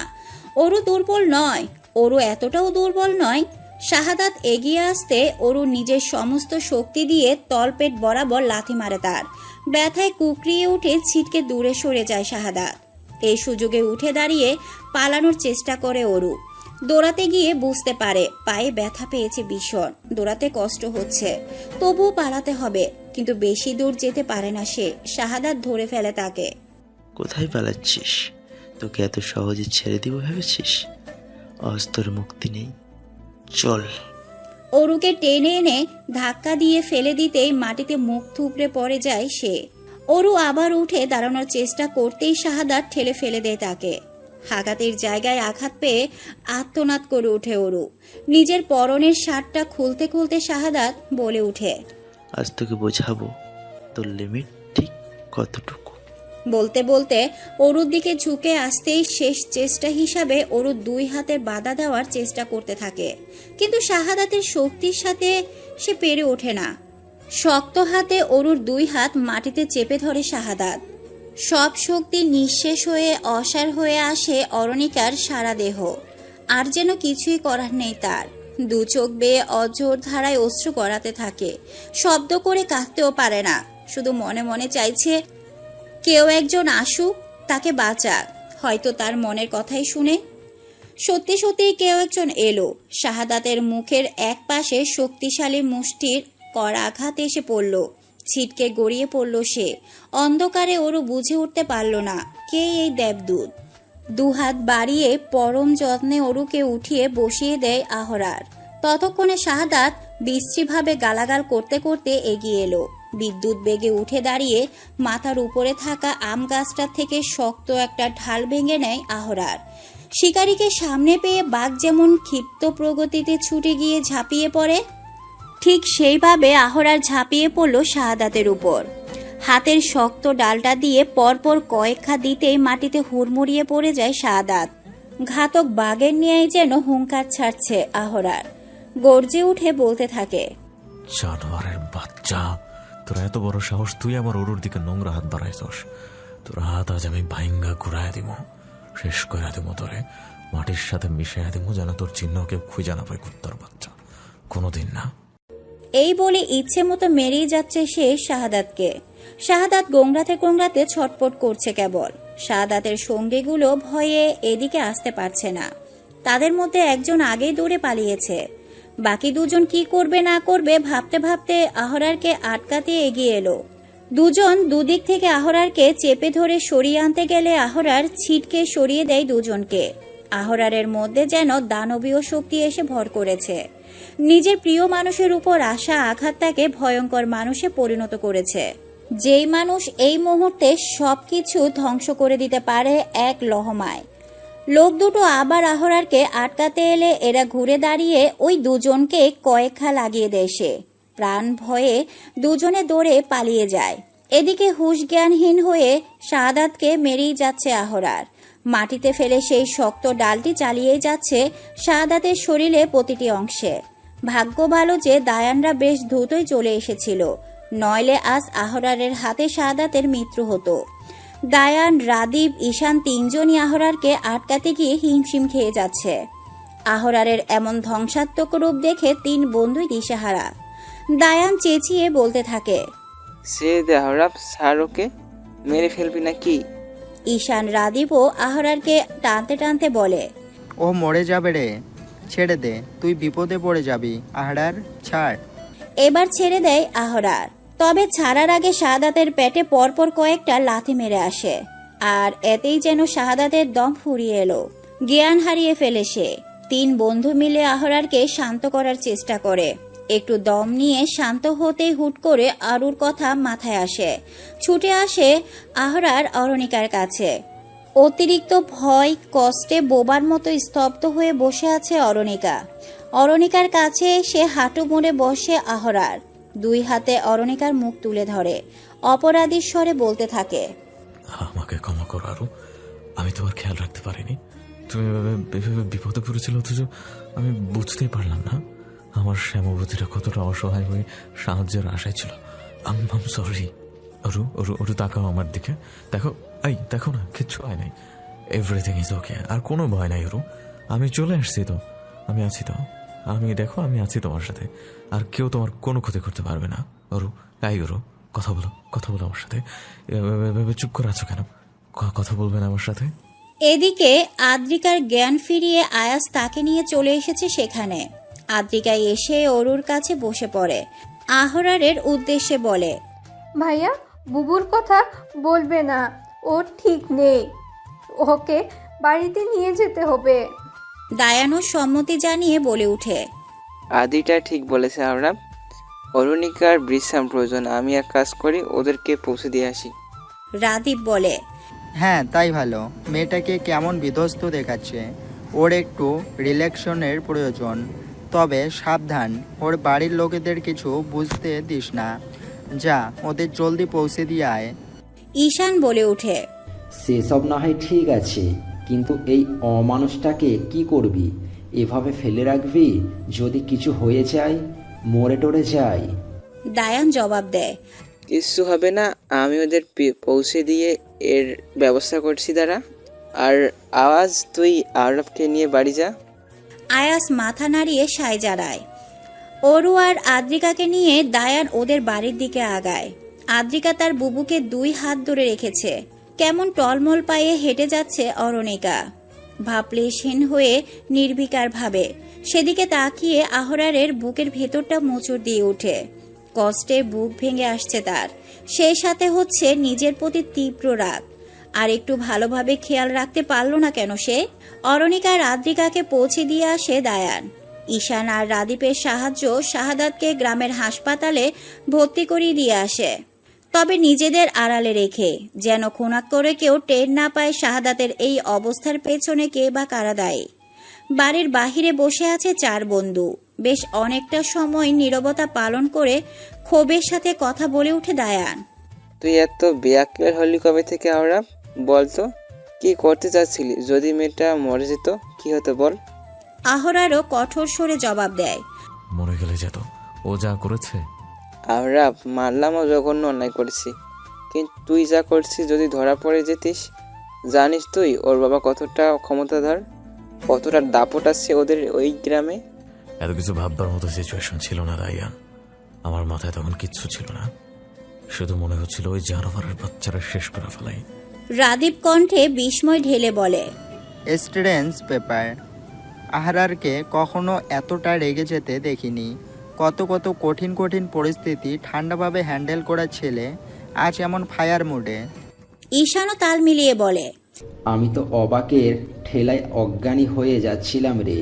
S1: অরু দুর্বল নয়। অরু এতটাও দুর্বল নয়। শাহাদাত এগিয়ে আসতে অরু নিজের সমস্ত শক্তি দিয়ে তলপেট বরাবর লাথি মারে তার। ব্যথায় কুকরিয়ে উঠে ছিটকে দূরে সরে যায় শাহাদাত। এই সুযোগে উঠে দাঁড়িয়ে পালানোর চেষ্টা করে অরু। দৌড়াতে গিয়ে বুঝতে পারে পায়ে ব্যথা পেয়েছে ভীষণ, দৌড়াতে কষ্ট হচ্ছে। তবুও পালাতে হবে, কিন্তু বেশি দূর যেতে পারে না সে। শাহাদাত ধরে ফেলে তাকে।
S11: কোথায় পালাচ্ছিস? তোকে এত সহজে ছেড়ে দিব ভেবেছিস? আজ তোর মুক্তি নেই, চল।
S1: অরুকে টেনে এনে ধাক্কা দিয়ে ফেলে দিতেই মাটিতে মুখ থুবড়ে পড়ে যায় সে। অরু আবার উঠে দাঁড়ানোর চেষ্টা করতেই শাহাদাত ঠেলে ফেলে দেয় তাকে। আঘাতের জায়গায় আঘাত পেয়ে আর্তনাদ করে ওঠে অরু। নিজের পরনের শার্টটা খুলতে খুলতে শাহাদাত বলে উঠে,
S11: আজ তোকে বোঝাবো তোর লিমিট ঠিক কতটুকু।
S1: বলতে বলতে অরুর দিকে ঝুঁকে আসতেই শেষ চেষ্টা হিসাবে অরু দুই হাতে বাধা দেওয়ার চেষ্টা করতে থাকে, কিন্তু শাহাদাতের শক্তির সাথে সে পেরে ওঠে না। শক্ত হাতে অরুর দুই হাত মাটিতে চেপে ধরে শাহাদাত। সব শক্তি নিঃশেষ হয়ে অসাড় হয়ে আসে অরণিকার সারা দেহ। আর যেন কিছুই করার নেই তার। দু চোখ বেয়ে অঝোর ধারায় অশ্রু গড়াতে থাকে। শব্দ করে কাঁদতেও পারে না। শুধু মনে মনে চাইছে কেউ একজন আসুক, তাকে বাঁচাক, হয়তো তার মনের কথাই শুনে। সত্যি সত্যি কেউ একজন এলো। শাহাদাতের মুখের এক পাশে শক্তিশালী মুষ্টির কড়া আঘাত এসে পড়ল। ছিটকে গড়িয়ে পড়ল সে। অন্ধকারে ওরও বুঝে উঠতে পারল না কে এই দেবদূত। দুহাত বাড়িয়ে পরম যত্নে অরুকে উঠিয়ে বসিয়ে দেয় আহরার। ততক্ষণে শাহাদাত বিশ্রীভাবে গালাগাল করতে করতে এগিয়ে এলো। বিদ্যুৎ বেগে উঠে দাঁড়িয়ে মাথার উপরে থাকা আম গাছটার থেকে শক্ত একটা ঢাল ভেঙে নেয় আহরার। শিকারীকে সামনে পেয়ে বাঘ যেমন ক্ষিপ্ত প্রগতিতে ছুটে গিয়ে ঝাঁপিয়ে পড়ে, ঠিক সেইভাবে আহরার ঝাঁপিয়ে পড়ল শাহাদাতের উপর। হাতের শক্ত ডালটা দিয়ে পরপর কয়েক খা দিতেই মাটিতে হুড়মুড়িয়ে পড়ে যায় শাহাদাত। ঘাতক বাঘের ন্যায় যেন হুঙ্কার ছাড়ছে আহরার। গর্জে উঠে বলতে থাকে,
S5: জানোয়ারের বাচ্চা, তোর এত বড় সাহস, তুই আমার ওরুর দিকে নোংরা হাত বাড়াইছস। তোর হাত আজ আমি ভাইঙ্গা ঘুরাইয়া দিব, শেষ করে দেবো তোরে, মাটির সাথে মিশাইয়া দিব, যেন তোর চিহ্ন কেউ খুঁজে না পায়। কুত্তার বাচ্চা, কোনোদিন না।
S1: এই বলে ইচ্ছে মতো মেরেই যাচ্ছে সে শাহাদাতকে। শাহাদাত গোংরাতে গোংরাতে ছটপট করছে কেবল। শাহাদাতের সঙ্গীগুলো ভয়ে এদিকে আসতে পারছে না। তাদের মধ্যে একজন আগেই দৌড়ে পালিয়েছে। বাকি দুজন কি করবে না করবে ভাবতে ভাবতে আহরারকে আটকাতে এগিয়ে এলো। দুজন দুদিক থেকে আহরারকে চেপে ধরে সরিয়ে আনতে গেলে আহরার ছিটকে সরিয়ে দেয় দুজনকে। আহরারের মধ্যে যেন দানবীয় শক্তি এসে ভর করেছে। নিজের প্রিয় মানুষের উপর আসা আঘাত তাকে ভয়ঙ্কর মানুষে পরিণত করেছে, যেই মানুষ এই মুহূর্তে সবকিছু ধ্বংস করে দিতে পারে এক লহমায়। লোক দুটো আবার আহরারকে আটকাতে এলে এরা ঘুরে দাঁড়িয়ে ওই দুজনকে কয়েক খা লাগিয়ে দেয় সে। প্রাণ ভয়ে দুজনে দৌড়ে পালিয়ে যায়। এদিকে হুঁশ জ্ঞানহীন হয়ে শাহাদাতকে মেরেই যাচ্ছে আহরার। মাটিতে ফেলে সেই শক্ত ডালটি চালিয়েই যাচ্ছে শাহাদাতের শরীরে প্রতিটি অংশে। ভাগ্য ভালো যে দায়ানরা বেশ দ্রুতই চলে এসেছিল, নইলে আজ আহরারের হাতে শাহাদাতের মৃত্যু হতো। দায়ান, রাদীপ, ঈশান তিনজনই আহরারকে আটকাতে গিয়ে হিমশিম খেয়ে যাচ্ছে। আহরারের এমন ধ্বংসাত্মক রূপ দেখে তিন বন্ধুই দিশেহারা। দায়ান চেঁচিয়ে বলতে থাকে,
S7: সে দেহরাব সারোকে মেরে ফেলবি নাকি?
S1: ঈশান, রাদীপও আহরারকে টানতে টানতে বলে,
S13: ও মরে যাবে রে, ছেড়ে দে, তুই বিপদে পড়ে যাবি। আহরার ছাড়।
S1: এবার ছেড়ে দেয় আহরার। তবে ছাড়ার আগে শাহাদাতের পেটে পরপর কয়েকটা লাথি মেরে আসে। আর এতেই যেন শাহাদাতের দম ফুরিয়ে এলো, জ্ঞান হারিয়ে ফেলে সে। তিন বন্ধু মিলে আহরারকে শান্ত করার চেষ্টা করে। একটু দম নিয়ে শান্ত হতেই হুট করে আরুর কথা মাথায় আসে। ছুটে আসে আহরার অরণিকার কাছে। অতিরিক্ত ভয় কষ্টে বোবার মতো স্তব্ধ হয়ে বসে আছে অরণিকা। অরণিকার কাছে সে হাঁটু মুড়ে বসে আহরার। দুই হাতে অরণিকার মুখ তুলে ধরে অপরাধীর স্বরে বলতে থাকে,
S5: আমাকে ক্ষমা করো আরু, আমি তোমার খেয়াল রাখতে পারিনি। তুমি এভাবে বিপদে পড়েছিল, অথচ আমি বুঝতেই পারলাম না আমার শ্যামবতীরা কতটা অসহায় হয়ে সাহায্যের আশায় ছিল। আম সরি। অরু অরু অরু তাকাও আমার দিকে, দেখো, এই দেখো না, কিচ্ছু হয় নাই, এভরিথিং ইজ ওকে, আর কোনো ভয় নাই অরু, আমি চলে আসছি তো, আমি আছি তো, আমি দেখো আমি আছি তোমার সাথে, আর কেউ তোমার কোনো ক্ষতি করতে পারবে না। অরু, এই অরু, কথা বলো, কথা বলো আমার সাথে, চুপ করে আছো কেন? কথা বলবেন আমার সাথে?
S1: এদিকে আদ্রিকার জ্ঞান ফিরিয়ে আয়াস তাকে নিয়ে চলে এসেছে সেখানে। আদ্রিকা এসে অরুর কাছে বসে পড়ে। আহরারের উদ্দেশ্যে বলে,
S3: ভাইয়া, বুবুর কথা বলবে না, ও ঠিক নেই, ওকে বাড়িতে নিয়ে যেতে হবে।
S1: দায়ানও সম্মতি জানিয়ে বলে উঠে,
S7: আদিটা ঠিক বলেছে আহরাব, অরুণিকার বিশ্রাম প্রয়োজন। আমি এক কাজ করি, ওদেরকে পৌঁছে দিয়ে আসি।
S1: রাদীপ বলে,
S13: হ্যাঁ তাই ভালো, মেয়েটাকে কেমন বিধ্বস্ত দেখাচ্ছে, ওর একটু রিল্যাক্সনের প্রয়োজন। তবে সাবধান, ওর বাড়ির লোকেদের কিছু বুঝতে দিস না। যা, ওদের জলদি পৌঁছে দিয়ে আয়।
S1: ঈশান বলে ওঠে,
S6: সেসব না হয় ঠিক আছে, কিন্তু এই অমানুষটাকে কি করবি? এভাবে ফেলে রাখবি? যদি কিছু হয়ে যায়, মরে টরে যায়।
S1: দায়ান জবাব দেয়,
S7: কিচ্ছু হবে না, আমি ওদের পৌঁছে দিয়ে এর ব্যবস্থা করছি দাঁড়া। আর আওয়াজ, তুই আহরাবকে নিয়ে বাড়ি যা।
S1: আয়াস মাথা নাড়িয়ে সায় জানায়। অরু আর আদ্রিকাকে নিয়ে দায়ান ওদের বাড়ির দিকে আগায়। আদ্রিকা তার বুবুকে 2 হাত ধরে রেখেছে। কেমন টলমল পায়ে হেঁটে যাচ্ছে অরণিকা। ভাবলেশহীন হয়ে নির্বিকার ভাবে সেদিকে তাকিয়ে আহরারের বুকের ভেতরটা মোচড় দিয়ে ওঠে। কষ্টে বুক ভেঙে আসছে তার, সেই সাথে হচ্ছে নিজের প্রতি তীব্র রাগ। আর একটু ভালোভাবে খেয়াল রাখতে পারল না কেন সে? অরণিকা আর আদ্রিকাকে পৌঁছে দিয়ে আসে দায়ান। ঈশান আর রাদীপের সাহায্য শাহাদাতকে গ্রামের হাসপাতালে ভর্তি করিয়ে দিয়ে আসে, তবে নিজেদের আড়ালে রেখে, যেন খুনাক করে কেউ টের না পায় শাহাদাতের এই অবস্থার পেছনে কে বা কারা দায়ী। বাড়ির বাহিরে বসে আছে 4 বন্ধু। বেশ অনেকটা সময় নীরবতা পালন করে ক্ষোভের সাথে কথা বলে উঠে দায়ান।
S7: তুই এত বেয়াক্কেল হলি কবে থেকে আওরাব? বলতো কি করতে চাচ্ছিলি? যদি মেয়েটা মরে যেত কি হতো বল?
S1: আহরারও কঠোর স্বরে জবাব দেয়।
S5: মরে গেলে যেত, ও যা করেছে।
S7: আওরাব, মানলাম ও জঘন্য অন্যায় করেছি, কিন্তু তুই যা করছিস যদি ধরা পড়ে যেতিস, জানিস তুই ওর বাবা কতটা ক্ষমতাধর, কতটা দাপট আছে ওদের ওই গ্রামে?
S5: এত কিছু ভাববার মতো সিচুয়েশন ছিল না রায়ান। আমার মাথায় তখন কিচ্ছু ছিল না, শুধু মনে হচ্ছিল ওই জানোয়ারের বাচ্চারা শেষ করে ফেলাই।
S1: রাদীপ কণ্ঠে বিস্ময় ঢেলে বলে,
S13: স্টুডেন্টস পেপার। আহরারকে কখনো এতটা রেগে যেতে দেখিনি। কত কত কঠিন কঠিন পরিস্থিতি ঠান্ডাভাবে হ্যান্ডেল করা ছেলে আজ এমন ফায়ার মুডে।
S1: ঈশানও তাল মিলিয়ে বলে,
S6: আমি তো অবাকের ঠেলায় অজ্ঞানী হয়ে যাচ্ছিলাম রে।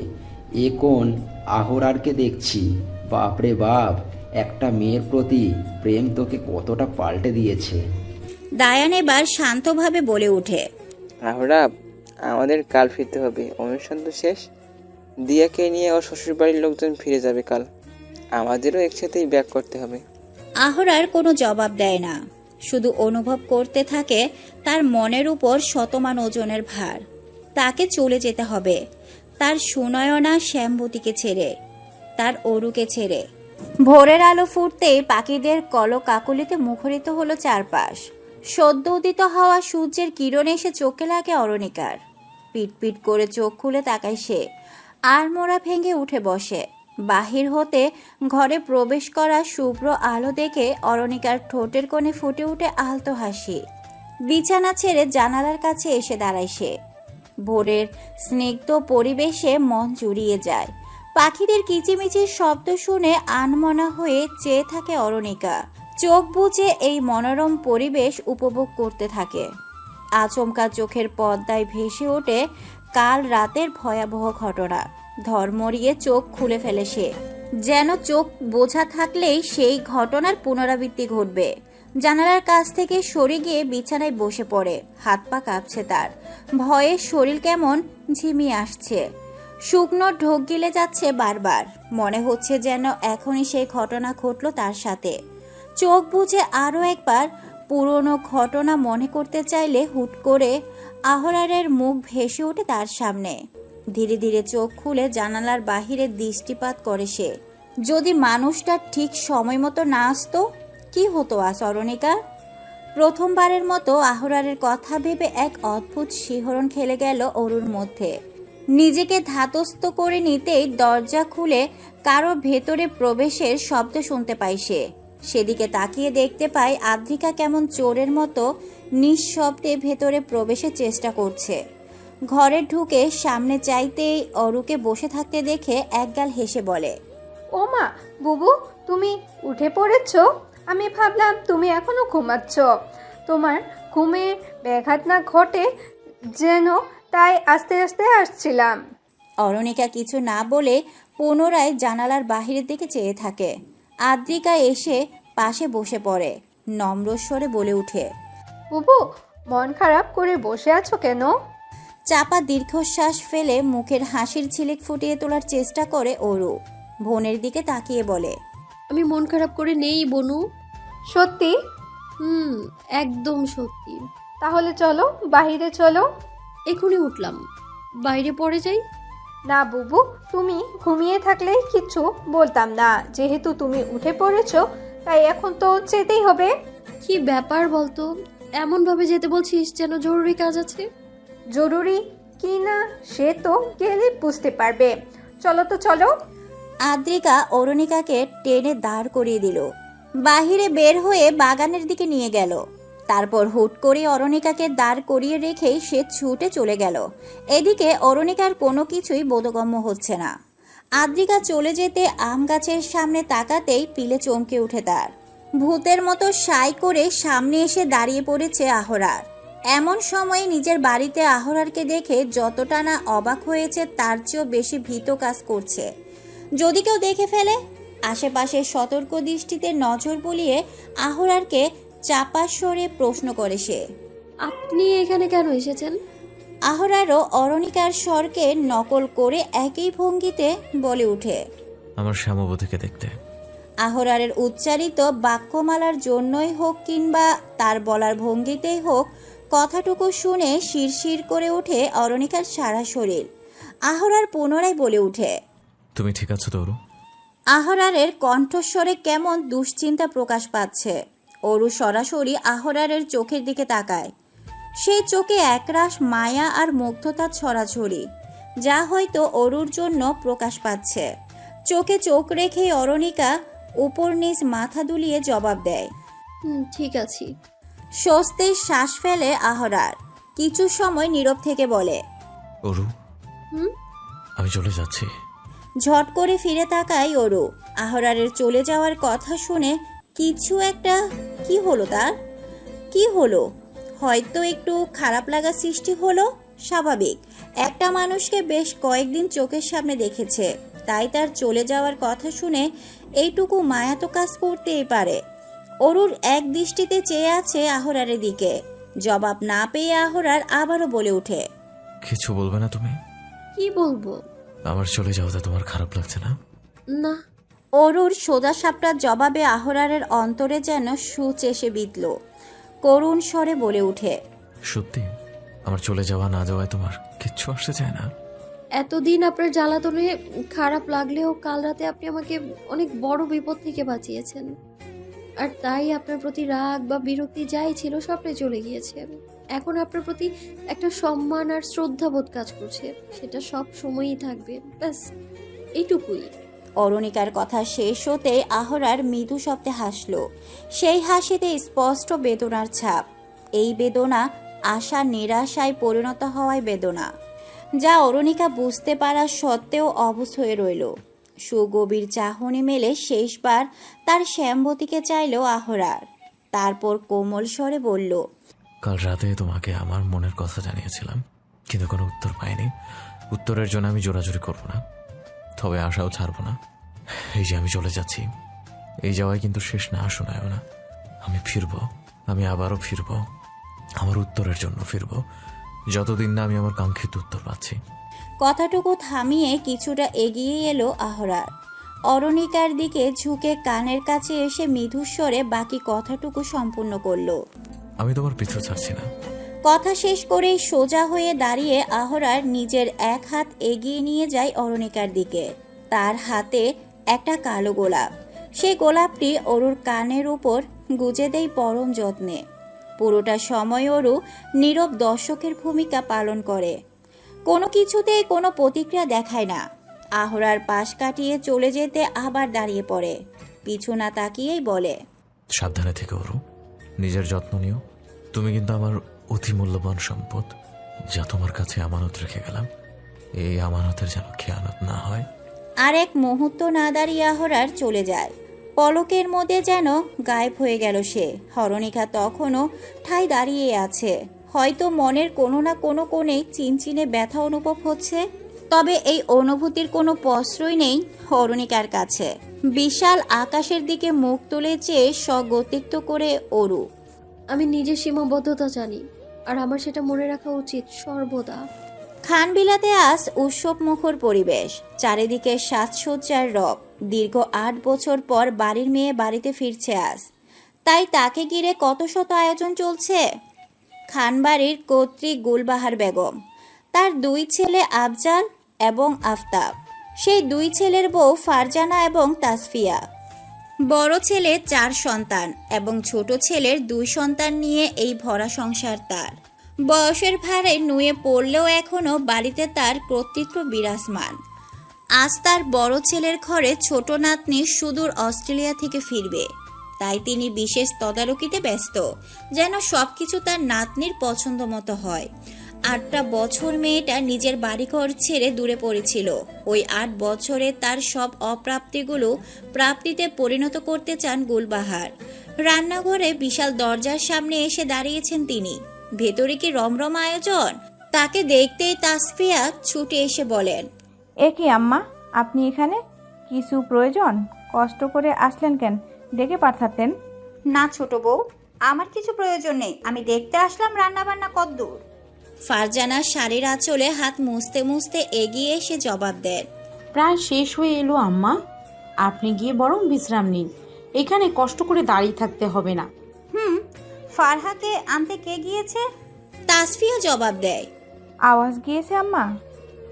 S6: এ কোন আহরারকে দেখছি? বাপরে বাপ, একটা মেয়ের প্রতি প্রেম তোকে কতটা পাল্টে দিয়েছে।
S1: দায়ান এবার শান্তভাবে বলে ওঠে,
S7: আওরাব, আমাদের কাল ফিরতে হবে, অনুষ্ঠান তো শেষ। দিয়াকে নিয়ে ওর শ্বশুরবাড়ির লোকজন ফিরে যাবে কাল, আমাদেরও একসাথেই ব্যাক করতে হবে।
S1: আহরার কোনো জবাব দেয় না, শুধু অনুভব করতে থাকে তার মনের উপর শতমান ওজনের ভার। তাকে চলে যেতে হবে, তার সুনয়না শ্যামবতীকে ছেড়ে, তার অরুকে ছেড়ে। ভোরের আলো ফুটতেই পাখিদের কলকাকলিতে মুখরিত হলো চারপাশ। সদ্য উদিত হওয়া সূর্যের কিরণ এসে চোখে লাগে অরণিকার। পিটপিট করে চোখ খুলে তাকায় সে, আর মোড়া ভেঙে উঠে বসে। বাহির হতে ঘরে প্রবেশ করা শুভ্র আলো দেখে অরণিকার ঠোঁটের কোণে ফুটে উঠে আলতো হাসি। বিছানা ছেড়ে জানালার কাছে এসে দাঁড়ায় সে। ভোরের স্নিগ্ধ পরিবেশে মন জুড়িয়ে যায়। পাখিদের কিচিমিচির শব্দ শুনে আনমনা হয়ে চেয়ে থাকে অরণিকা। চোখ বুজে এই মনোরম পরিবেশ উপভোগ করতে থাকে। আচমকা চোখের পর্দায় ভেসে ওঠে কাল রাতের ভয়াবহ ঘটনা। ধর্মরিয়ে চোখ খুলে ফেলে সে, যেন চোখ বোঝা থাকলেই সেই ঘটনার পুনরাবৃত্তি ঘটবে। জানালার কাছ থেকে সরে গিয়ে বিছানায় বসে পড়ে। হাত পা কাঁপছে তার, ভয়ে শরীর কেমন ঝিমিয়ে আসছে। শুকনো ঢোক গিলে যাচ্ছে বারবার। মনে হচ্ছে যেন এখনই সেই ঘটনা ঘটলো তার সাথে। চোখ বুজে আরও একবার পুরনো ঘটনা মনে করতে চাইলে হুট করে আহরারের মুখ ভেসে ওঠে তার সামনে। ধীরে ধীরে চোখ খুলে জানালার বাহিরে দৃষ্টিপাত করে সে। যদি মানুষটা ঠিক সময় মতো না আসতো, কি হতো আজ অরণিকার? প্রথমবারের মতো আহরারের কথা ভেবে এক অদ্ভুত শিহরণ খেলে গেল অরুর মধ্যে। নিজেকে ধাতস্থ করে নিতেই দরজা খুলে কারো ভেতরে প্রবেশের শব্দ শুনতে পায় সে। সেদিকে তাকিয়ে দেখতে পায় আদ্রিকা কেমন চোরের মতো নিঃশব্দে ভেতরে প্রবেশের চেষ্টা করছে। ঘরে ঢুকে সামনে চাইতেই অরুকে বসে থাকতে দেখে একগাল হেসে বলে,
S3: ও মা, বুবু তুমি উঠে পড়েছ? আমি ভাবলাম তুমি এখনো ঘুমাচ্ছ। তোমার ঘুমের ব্যাঘাত না ঘটে যেন, তাই আস্তে আস্তে আসছিলাম।
S1: অরণিকা কিছু না বলে পুনরায় জানালার বাহিরের দিকে চেয়ে থাকে। আদ্রিকা এসে পাশে বসে পড়ে, নম্র স্বরে বলে উঠে,
S3: বুবু মন খারাপ করে বসে আছো কেন?
S1: চাপা দীর্ঘশ্বাস ফেলে মুখের হাসির ঝিলিক ফুটিয়ে তোলার চেষ্টা করে অরু। বোনের দিকে তাকিয়ে বলে,
S4: আমি মন খারাপ করে নেই বনু।
S3: সত্যি?
S4: একদম সত্যি।
S3: তাহলে চলো বাহিরে চলো।
S4: এখনই উঠলাম, বাইরে পড়ে যাই।
S3: না বুবু, তুমি ঘুমিয়ে থাকলে কিচ্ছু বলতাম না, যেহেতু তুমি উঠে পড়েছো তাই এখন তো যেতেই হবে।
S4: কি ব্যাপার বলতো, এমন ভাবে যেতে বলছিস যেন জরুরি কাজ আছে।
S3: জরুরি কি না সে তো গেলে বুঝতে পারবে। চলো তো চলো।
S1: আদ্রিকা অরুণিকাকে টেনে দাঁড় করিয়ে দিল। বাহিরে বের হয়ে বাগানের দিকে নিয়ে গেল। তারপর হুট করে অরণিকাকে দাঁড় করিয়ে রেখেই সে ছুটে চলে গেল। এদিকে অরণিকার কোনো কিছুই বোধগম্য হচ্ছে না। আদ্রিকা চলে যেতে আম গাছের সামনে তাকাতেই পিলে চমকে উঠে তার। ভূতের মতো সাই করে সামনে এসে দাঁড়িয়ে পড়েছে আহরার। এমন সময় নিজের বাড়িতে আহরারকে দেখে যতটা না অবাক হয়েছে তার চেয়েও বেশি ভীত কাজ করছে। যদি কেউ দেখে ফেলে। আশেপাশে সতর্ক দৃষ্টিতে নজর বুলিয়ে আহরারকে চাপা স্বরে প্রশ্ন করে সে।
S4: আপনি এখানে কেন এসেছেন?
S1: আহরারও অরণিকার স্বরকে নকল করে একই ভঙ্গিতে বলে ওঠে,
S5: আমার শ্যামবতীকে দেখতে।
S1: আহরারের উচ্চারিত বাক্যমালার জন্যই হোক কিংবা তার বলার ভঙ্গিতেই হোক, কথাটুকু শুনে শিরশির করে ওঠে অরণিকার সারা শরীর। আহরার পুনরায় বলে ওঠে,
S5: তুমি ঠিক আছো তো অরু?
S1: আহরারের কণ্ঠস্বরে কেমন দুশ্চিন্তা প্রকাশ পাচ্ছে। অরু সরাসরি আহরারের চোখের দিকে তাকায়। সেই চোখে একরাশ মায়া আর মুগ্ধতার ছড়াছড়ি, যা হয়তো অরুর জন্য প্রকাশ পাচ্ছে। চোখে চোখ রেখেই অরণিকা উপর নিচ মাথা দুলিয়ে জবাব দেয়,
S4: ঠিক আছি।
S1: স্বস্তির শ্বাস ফেলে আহরার। কিছু সময় নীরব থেকে বলে,
S5: অরু,
S4: হুম?
S5: আমি চলে যাচ্ছি।
S1: ঝট করে ফিরে তাকায় অরু। আহরারের চলে যাওয়ার কথা শুনে কিছু একটা কি হলো তার? কি হলো? হয়তো একটু খারাপ লাগা সৃষ্টি হলো। স্বাভাবিক, একটা মানুষকে বেশ কয়েকদিন চোখের সামনে দেখেছে, তাই তার চলে যাওয়ার কথা শুনে এইটুকু মায়া তো কাজ করতেই পারে। অরুর এক দৃষ্টিতে চেয়ে আছে আহরারের দিকে। জবাব না পেয়ে আহরার আবারও বলে ওঠে,
S5: কিছু বলবে না তুমি?
S4: কি বলবো?
S5: আমার চলে যাওয়াতে তোমার খারাপ লাগছে না?
S4: না।
S1: অরুর সোজা সাপটার জবাবে আহরারের অন্তরে যেন সূচ এসে বিঁধল। করুণ স্বরে বলে ওঠে,
S5: সত্যি আমার চলে যাওয়া না যাওয়ায় তোমার কিচ্ছু আসতে চায় না?
S4: এতদিন আপনার জ্বালাতনে খারাপ লাগলেও কাল রাতে আপনি আমাকে অনেক বড় বিপদ থেকে বাঁচিয়েছেন। আর তাই আপনার প্রতি রাগ বা বিরক্তি যাই ছিল সবটাই চলে গিয়েছে। এখন আপনার প্রতি একটা সম্মান আর শ্রদ্ধাবোধ কাজ করছে, সেটা সব সময়ই থাকবে। ব্যাস এইটুকুই।
S1: অরণিকার কথা শেষ হতে আহরার মৃদু শব্দে হাসল। সেই হাসিতে স্পষ্ট বেদনার ছাপ। এই বেদনা আশা নিরাশায় পরিণত হওয়ায় বেদনা, যা অরণিকা বুঝতে পারা সত্ত্বেও অবুঝ হয়ে রইল। সুগভীর চাহনি মেলে শেষবার তার শ্যামবতীকে চাইল আহরার। তারপর কোমল স্বরে বলল,
S5: কাল রাতে তোমাকে আমার মনের কথা জানিয়েছিলাম, কিন্তু কোনো উত্তর পাইনি। উত্তরের জন্য আমি জোরাজুরি করব না, তবে আশাও ছাড়ব না। এই যে আমি চলে যাচ্ছি, এই যাওয়াই কিন্তু শেষ না, শোনায় না। আমি ফিরব, আমি আবারও ফিরব, আমার উত্তরের জন্য ফিরব, যতদিন না আমি আমার কাঙ্ক্ষিত উত্তর পাচ্ছি।
S1: কথাটুকু থামিয়ে কিছুটা এগিয়ে এলো আহরার। অরণিকার দিকে ঝুঁকে কানের কাছে এসে মৃদুস্বরে বাকি কথাটুকু সম্পূর্ণ করল।
S5: আমি তোমার পিছু ছাড়ছি না।
S1: কথা শেষ করেই সোজা হয়ে দাঁড়িয়ে আহরার নিজের এক হাত এগিয়ে নিয়ে যায় অরণিকার দিকে। তার হাতে একটা কালো গোলাপ। সেই গোলাপটি অরুর কানের উপর গুজে দেয় পরম যত্নে। পুরোটা সময় অরু নীরব দর্শকের ভূমিকা পালন করে, কোনো কিছুতেই কোনো প্রতিক্রিয়া দেখায় না। আহরার পাশ কাটিয়ে চলে যেতে আবার দাঁড়িয়ে পড়ে, পিছু না তাকিয়েই বলে,
S5: সাবধানে থেকে অরু, নিজের যত্ন নিও। তুমি কিন্তু আমার অতি মূল্যবান সম্পদ, যা তোমার কাছে আমানত রেখে গেলাম। এই আমানতের যেন খেয়ানত না হয়।
S1: আর এক মুহূর্ত না দাঁড়িয়ে আহরার চলে যায়। পলকের মধ্যে যেন গায়েব হয়ে গেল সে। অরণিকা তখনও ঠাই দাঁড়িয়ে আছে। হয়তো মনের কোনো না কোনো কোণে চিনচিনে ব্যথা অনুভব হচ্ছে, তবে এই অনুভূতির কোনো প্রশ্রয় নেই অরণিকার কাছে। বিশাল আকাশের দিকে মুখ তুলে চেয়ে স্বগতিক্ত করে অরু,
S4: আমি নিজের সীমাবদ্ধতা জানি, আর আমার সেটা মনে রাখা উচিত সর্বদা।
S1: খানবিলাতে আজ উৎসব মুখর পরিবেশ, চারিদিকে সাজসজ্জার রব। দীর্ঘ ৮ বছর পর বাড়ির মেয়ে বাড়িতে ফিরছে আজ, তাই তাকে ঘিরে কত শত আয়োজন চলছে। খানবাড়ির কর্ত্রী গুলবাহার বেগম, তার 2 ছেলে আফজাল এবং আফতাব, সেই 2 ছেলের বউ ফারজানা এবং তাসফিয়া। বড় ছেলে 4 সন্তান এবং ছোট ছেলের 2 সন্তান নিয়ে এই ভরা সংসার তার। বয়সের ভারে নুয়ে পড়লেও এখনো বাড়িতে তার কর্তৃত্ব বিরাজমান। আজ তার বড় ছেলের ঘরে ছোট নাতনি সুদূর অস্ট্রেলিয়া থেকে ফিরবে। তাই তিনি বিশেষ তদারকিতে ব্যস্ত, যেন সবকিছু তার নাতনির পছন্দ মতো হয়। 8টা বছর মেয়েটা নিজের বাড়িঘর ছেড়ে দূরে পড়েছিল। ওই 8 বছরে তার সব অপ্রাপ্তিগুলো প্রাপ্তিতে পরিণত করতে চান গুলবাহার। রান্নাঘরে বিশাল দরজার সামনে এসে দাঁড়িয়েছেন তিনি। ভেতরে কি রমরম আয়োজন! তাকে দেখতেই তাসফিয়া ছুটে এসে বলেন,
S14: এ কি আম্মা, আপনি এখানে? কিছু প্রয়োজন? কষ্ট করে আসলেন কেন? ডেকে পাঠাতেন।
S1: না ছোট বউ, আমার কিছু প্রয়োজন নেই, আমি দেখতে আসলাম রান্নাবান্না কদ্দূর। ফারজানা শাড়ির আঁচলে হাত মুছতে মুছতে এগিয়ে এসে জবাব দেন,
S15: প্রায় শেষ হয়ে এলো আম্মা, আপনি গিয়ে বরং বিশ্রাম নিন, এখানে কষ্ট করে দাঁড়িয়ে থাকতে হবে না।
S1: ফারহাকে আনতে কে গিয়েছে? তাসফিয়া জবাব দেয়,
S14: আওয়াজ গিয়েছে আম্মা।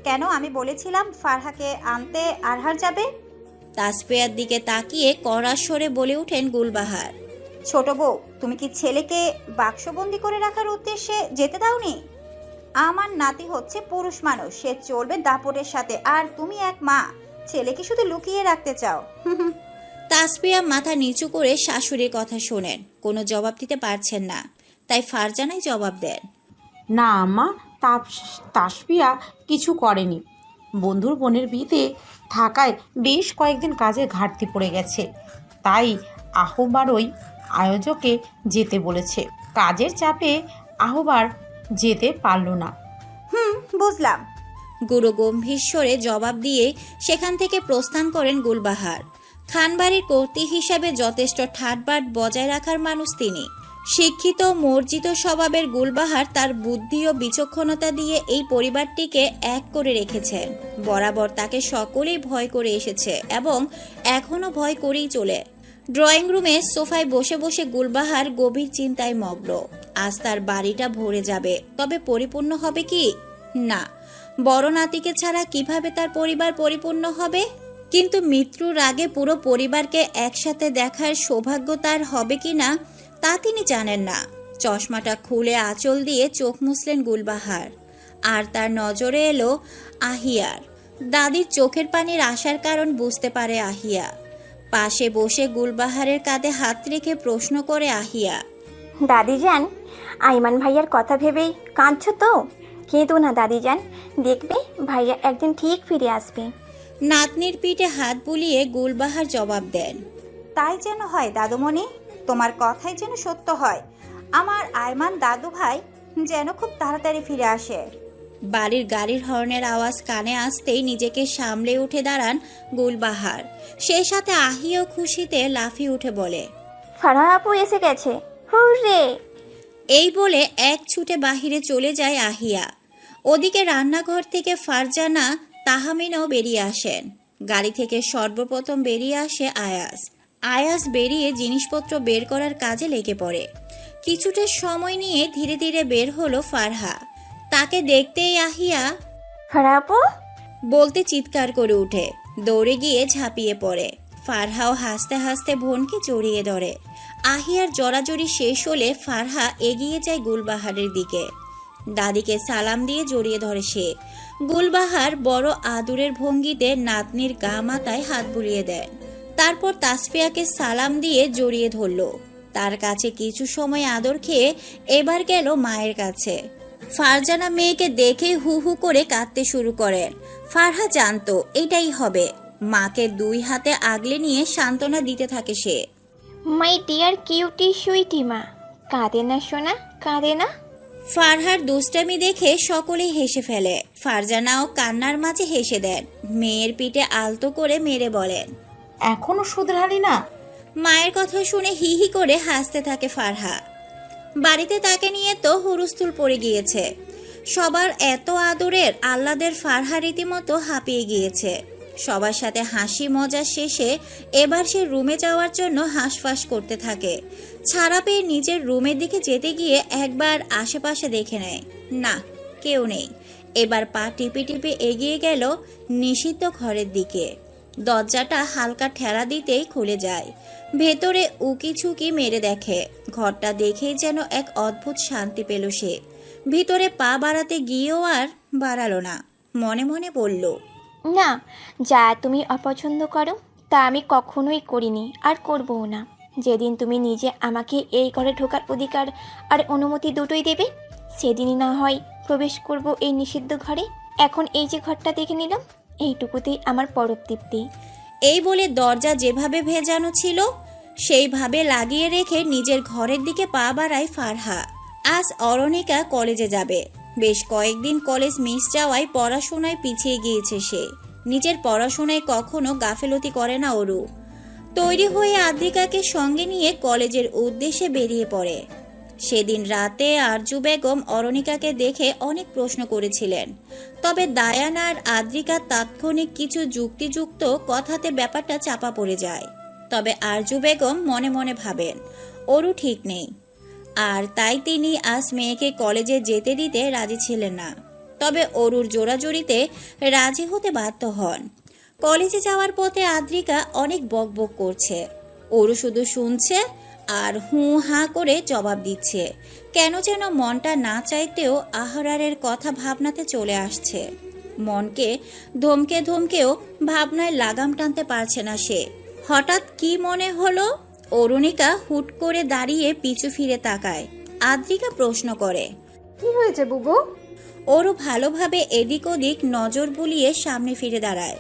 S1: কেন, আমি বলেছিলাম ফারহাকে আনতে আরহার যাবে? তাসফিয়ার দিকে তাকিয়ে কড়া স্বরে বলে ওঠেন গুলবাহার, ছোট বউ, তুমি কি ছেলেকে বাক্সবন্দি করে রাখার উদ্দেশ্যে যেতে দাওনি? আমার নাতি হচ্ছে পুরুষ মানুষ, সে চলবে দাপটের সাথে, আর তুমি এক মা, ছেলেকে শুধু লুকিয়ে রাখতে চাও। তাসফিয়া মাথা নিচু করে শাশুড়ির কথা শোনেন, কোনো জবাব দিতে পারছেন না, তাই ফারজানাই জবাব দেন,
S15: না আম্মা, তাসফিয়া কিছু করেনি। বন্ধুর বোনের বিয়েতে থাকায় বেশ কয়েকদিন কাজের ঘাটতি পড়ে গেছে, তাই আহ্বারই আয়োজকে যেতে বলেছে। কাজের চাপে আহ্বার যেতে পারল না।
S1: বুঝলাম। গুরু গম্ভীর স্বরে জবাব দিয়ে সেখান থেকে প্রস্থান করেন গুলবাহার। খানবাড়ির কর্ত্রী হিসাবে যথেষ্ট ঠাটবাট বজায় রাখার মানুষ তিনি। শিক্ষিত মর্জিত স্বভাবের গুলবাহার তার বুদ্ধি ও বিচক্ষণতা দিয়ে এই পরিবারটিকে এক করে রেখেছেন। বরাবর তাকে সকলেই ভয় করে এসেছে এবং এখনো ভয় করেই চলে। ড্রয়িং রুমে সোফায় বসে বসে গুলবাহার গভীর চিন্তায় মগ্ন। আজ তার বাড়িটা ভরে যাবে, তবে পরিপূর্ণ হবে কি না? বড় নাতিকে ছাড়া কিভাবে তার পরিবার পরিপূর্ণ হবে? কিন্তু মৃত্যুর আগে পুরো পরিবারকে একসাথে দেখার সৌভাগ্য তার হবে কি না তা তিনি জানেন না। চশমাটা খুলে আঁচল দিয়ে চোখ মুছলেন গুলবাহার, আর তার নজরে এলো আহিয়ার। দাদির চোখের পানির আসার কারণ বুঝতে পারে আহিয়া। পাশে বসে গুলবাহারের কাঁধে হাত রেখে প্রশ্ন করে আহিয়া,
S16: দাদিজান, আইমান ভাইয়ার কথা ভেবেই কাঁদছো তো? কেঁদো না দাদিজান, দেখবে ভাইয়া একদিন ঠিক ফিরে আসবে।
S1: নাতনির পিঠে হাত বুলিয়ে গুলবাহার জবাব দেন, তাই যেন হয় দাদুমণি, তোমার কথাই যেন সত্য হয়। আমার আইমান দাদু ভাই যেন খুব তাড়াতাড়ি ফিরে আসে। বাড়ির গাড়ির হর্নের আওয়াজ কানে আসতেই নিজেকে সামলে উঠে দাঁড়ান গুলবাহার। সেই সাথে আহিও খুশিতে লাফিয়ে উঠে বলে,
S16: ফারহা আপু এসে গেছে, হুররে!
S1: এই বলে এক ছুটে বাহিরে চলে যায় আহিয়া। ওদিকে রান্নাঘর থেকে ফারজানা তাহমিনও বেরিয়ে আসেন। গাড়ি থেকে সর্বপ্রথম বেরিয়ে আসে আয়াস বেরিয়ে জিনিসপত্র বের করার কাজে লেগে পড়ে। কিছুটা সময় নিয়ে ধীরে ধীরে বের হলো ফারহা। তাকে দেখতেই আহিয়া
S16: ফারহা আপু
S1: বলতে চিৎকার করে উঠে দৌড়ে গিয়ে ঝাঁপিয়ে পড়ে। ফারহাও হাসতে হাসতে বোনকে জড়িয়ে ধরে। আহিয়ার জড়াজড়ি শেষ হলে ফারহা এগিয়ে যায় গুলবাহারের দিকে। দাদিকে সালাম দিয়ে জড়িয়ে ধরে সে। গুলবাহার বড় আদুরের ভঙ্গিতে নাতনির গা মাথায় হাত বুলিয়ে দেন। তারপর তাসফিয়াকে সালাম দিয়ে জড়িয়ে ধরল। তার কাছে কিছু সময় আদর খেয়ে এবার গেল মায়ের কাছে। ফারজানা মেয়েকে দেখে হু হু করে কাঁদতে শুরু করেন। ফারহা জানতো এটাই হবে। মাকে 2 হাতে আগলে নিয়ে সান্ত্বনা দিতে থাকে সে।
S16: মাই ডিয়ার কিউটি সুইটি মা, কাঁদে না সোনা, কাঁদে না।
S1: ফারহার দুষ্টামি দেখে সকলেই হেসে ফেলে। ফারজানাও কান্নার মাঝে হেসে দেন। মেয়ের পিঠে আলতো করে মেরে বলেন,
S15: এখনো শুধরালি না?
S1: মায়ের কথা শুনে হি হি করে হাসতে থাকে ফারহা। বাড়িতে তাকে নিয়ে তো হুরুস্থুল পড়ে গিয়েছে। সবার এত আদরের আহ্লাদের ফারহা রীতিমতো হাঁপিয়ে গিয়েছে। সবার সাথে হাসি মজা শেষে এবার সে রুমে যাওয়ার জন্য হাঁসফাঁস করতে থাকে। ছাড়া পেয়ে নিজের রুমের দিকে যেতে গিয়ে একবার আশেপাশে দেখে নেয়, না কেউ নেই। এবার পা টিপে টিপে এগিয়ে গেল নিষিদ্ধ ঘরের দিকে। দরজাটা হালকা ঠেলা দিতেই খুলে যায়। ভেতরে উকি ঝুঁকি মেরে দেখে। ঘরটা দেখেই যেন এক অদ্ভুত শান্তি পেল সে। ভিতরে পা বাড়াতে গিয়েও আর বাড়ালো না। মনে মনে বলল,
S16: না, যা তুমি অপছন্দ করো তা আমি কখনোই করিনি আর করবও না। যেদিন তুমি নিজে আমাকে এই ঘরে ঢোকার অধিকার আর অনুমতি দুটোই দেবে, সেদিনই না হয় প্রবেশ করব এই নিষিদ্ধ ঘরে। এখন এই যে ঘরটা দেখে নিলাম, এইটুকুতেই আমার পরব তৃপ্তি।
S1: এই বলে দরজা যেভাবে ভেজানো ছিল সেইভাবে লাগিয়ে রেখে নিজের ঘরের দিকে পা বাড়ায় ফারহা। আজ অরণিকা কলেজে যাবে। বেশ কয়েকদিন কলেজ মিস যাওয়ায় পড়াশোনায় পিছিয়ে গিয়েছে সে। নিজের পড়াশোনায় কখনো গাফেলতি করে না অরু। তৈরি হয়ে আদ্রিকাকে সঙ্গে নিয়ে কলেজের উদ্দেশ্যে বেরিয়ে পড়ে। সেদিন রাতে আরজু বেগম অরণিকাকে দেখে অনেক প্রশ্ন করেছিলেন, তবে দায়ান আর আদ্রিকার তাৎক্ষণিক কিছু যুক্তিযুক্ত কথাতে ব্যাপারটা চাপা পড়ে যায়। তবে আরজু বেগম মনে মনে ভাবেন অরু ঠিক নেই, আর তাই তিনি আজ মেয়েকে কলেজে যেতে দিতে রাজি ছিলেন না। তবে অরুর জোরাজুরিতে রাজি হতে বাধ্য হন। কলেজে যাওয়ার পথে আদ্রিকা অনেক বকবক করছে, অরু শুধু শুনছে আর হুঁ হাঁ করে জবাব দিচ্ছে। কেন যেন মনটা না চাইতেও আহরারের কথা ভাবনাতে চলে আসছে। মনকে ধমকে ধমকেও ভাবনায় লাগাম টানতে পারছে না সে। হঠাৎ কি মনে হলো, অরুণিকা হুট করে দাঁড়িয়ে পিছু ফিরে তাকায়। আদ্রিকা প্রশ্ন করে,
S3: কি হয়েছে বুবু?
S1: অরু ভালোভাবে এদিক ওদিক নজর বুলিয়ে সামনে ফিরে দাঁড়ায়।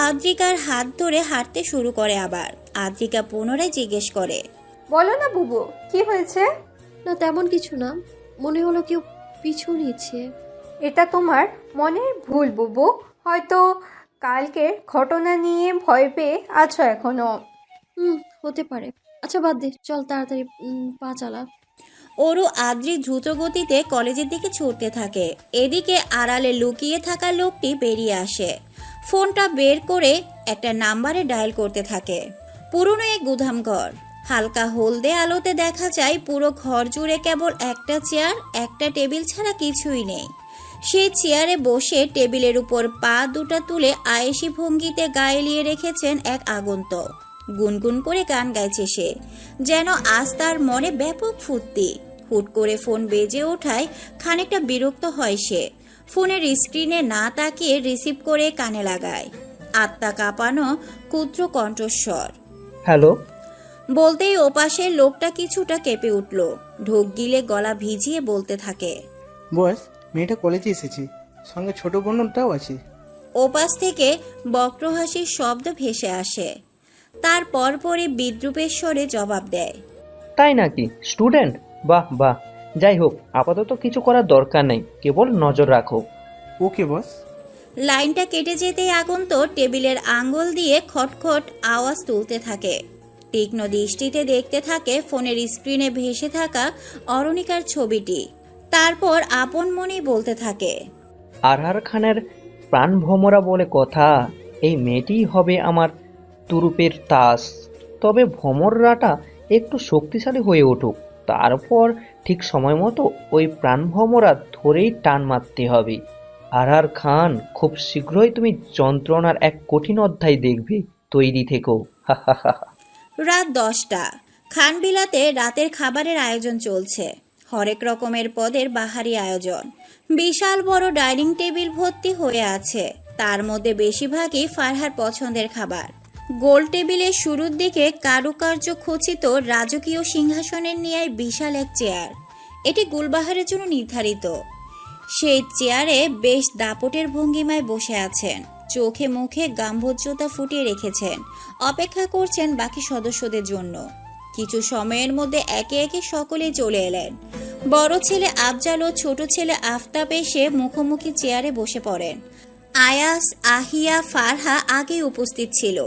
S1: আদ্রিকার হাত ধরে হাঁটতে শুরু করে। আবার আদ্রিকা পুনরায় জিজ্ঞেস করে,
S3: বলো না বুবু, কি হয়েছে?
S4: না তেমন কিছু না, মনে হলো কেউ পিছু নিচ্ছে।
S3: এটা তোমার মনের ভুল বুবু, হয়তো কালকের ঘটনা নিয়ে ভয় পেয়ে আছো এখনো।
S4: হতে পারে। আচ্ছা বাদ দে, চল তাড়াতাড়ি পা চালা।
S1: অরু আদ্রি দ্রুত গতিতে কলেজের দিকে ছুটতে থাকে। এদিকে আড়ালে লুকিয়ে থাকা লোকটি বেরিয়ে আসে। ফোনটা বের করে একটা নাম্বারে ডায়াল করতে থাকে। পুরনো এক গুদামঘর। হালকা হলদে আলোতে দেখা যায় পুরো ঘর জুড়ে কেবল একটা চেয়ার, একটা টেবিল ছাড়া কিছুই নেই। সেই চেয়ারে বসে টেবিলের উপর পা দুটা তুলে আয়েশি ভঙ্গিতে গায়ে লিয়ে রেখেছেন এক আগন্তুক। গুনগুন করে গান গাইছে সে, যেন আজ তার মনে ব্যাপক ফুর্তি। হুট করে ফোন বেজে ওঠায় খানিকটা বিরক্ত হয় সে। ফোনের স্ক্রিনে না তাকিয়ে রিসিভ করে কানে লাগায়। আত্মা কাঁপানো ক্ষুদ্র কণ্ঠস্বর।
S17: হ্যালো।
S1: বলতেই ওপাশের লোকটা কিছুটা কেঁপে উঠল। ঢোক গিলে গলা ভিজিয়ে বলতে থাকে,
S17: বস, মেয়েটা কলেজে এসেছে, সঙ্গে ছোট বোনটাও আছে।
S1: ওপাশ থেকে বক্রহাসির শব্দ ভেসে আসে। তার পরপরই বিদ্রুপের স্বরে জবাব দেয়,
S17: তাই নাকি? স্টুডেন্ট? বাহ বাহ, যাই হোক, আপাতত কিছু করার দরকার নেই, কেবল নজর রাখো। ওকে বস।
S1: লাইনটা কেটে যেতেই আগন্তুক টেবিলের আঙ্গুল দিয়ে খটখট আওয়াজ তুলতে থাকে। তীক্ষ্ণ দৃষ্টিতে দেখতে থাকে ফোনের স্ক্রিনে ভেসে থাকা অরণিকার ছবিটি। তারপর আপন মনেই বলতে থাকে,
S17: আরহার খানের প্রাণ ভ্রমরা বলে কথা, এই মেয়েটিই হবে আমার তুরুপের তাস। তবে ভ্রমররাটা একটু শক্তিশালী হয়ে উঠুক, তারপর ঠিক সময় মতো ওই প্রাণ ভ্রমরা ধরেই টান মারতে হবে। আরহার খান, খুব শীঘ্রই তুমি যন্ত্রণার এক কঠিন অধ্যায় দেখবে, তৈরি থেকো।
S1: রাত 10টা। খানবিলাতে রাতের খাবারের আয়োজন চলছে। হরেক রকমের পদের বাহারি আয়োজন। বিশাল বড় ডাইনিং টেবিল ভর্তি হয়ে আছে। তার মধ্যে বেশিরভাগই ফারহার পছন্দের খাবার। গোল টেবিলের শুরুর দিকে কারুকার্য খচিত রাজকীয় সিংহাসনের ন্যায় বিশাল এক চেয়ার। এটি গুলবাহারের জন্য নির্ধারিত। সেই চেয়ারে বেশ দাপটের ভঙ্গিমায় বসে আছেন। চোখে মুখে গাম্ভীর্যতা ফুটিয়ে রেখেছেন। অপেক্ষা করছেন বাকি সদস্যদের জন্য। কিছু সময়ের মধ্যে একে একে সকলে চলে এলেন। বড় ছেলে আফজাল ও ছোট ছেলে আফতাব এসে মুখোমুখি চেয়ারে বসে পড়েন। আয়াস, আহিয়া, ফারহা আগে উপস্থিত ছিল।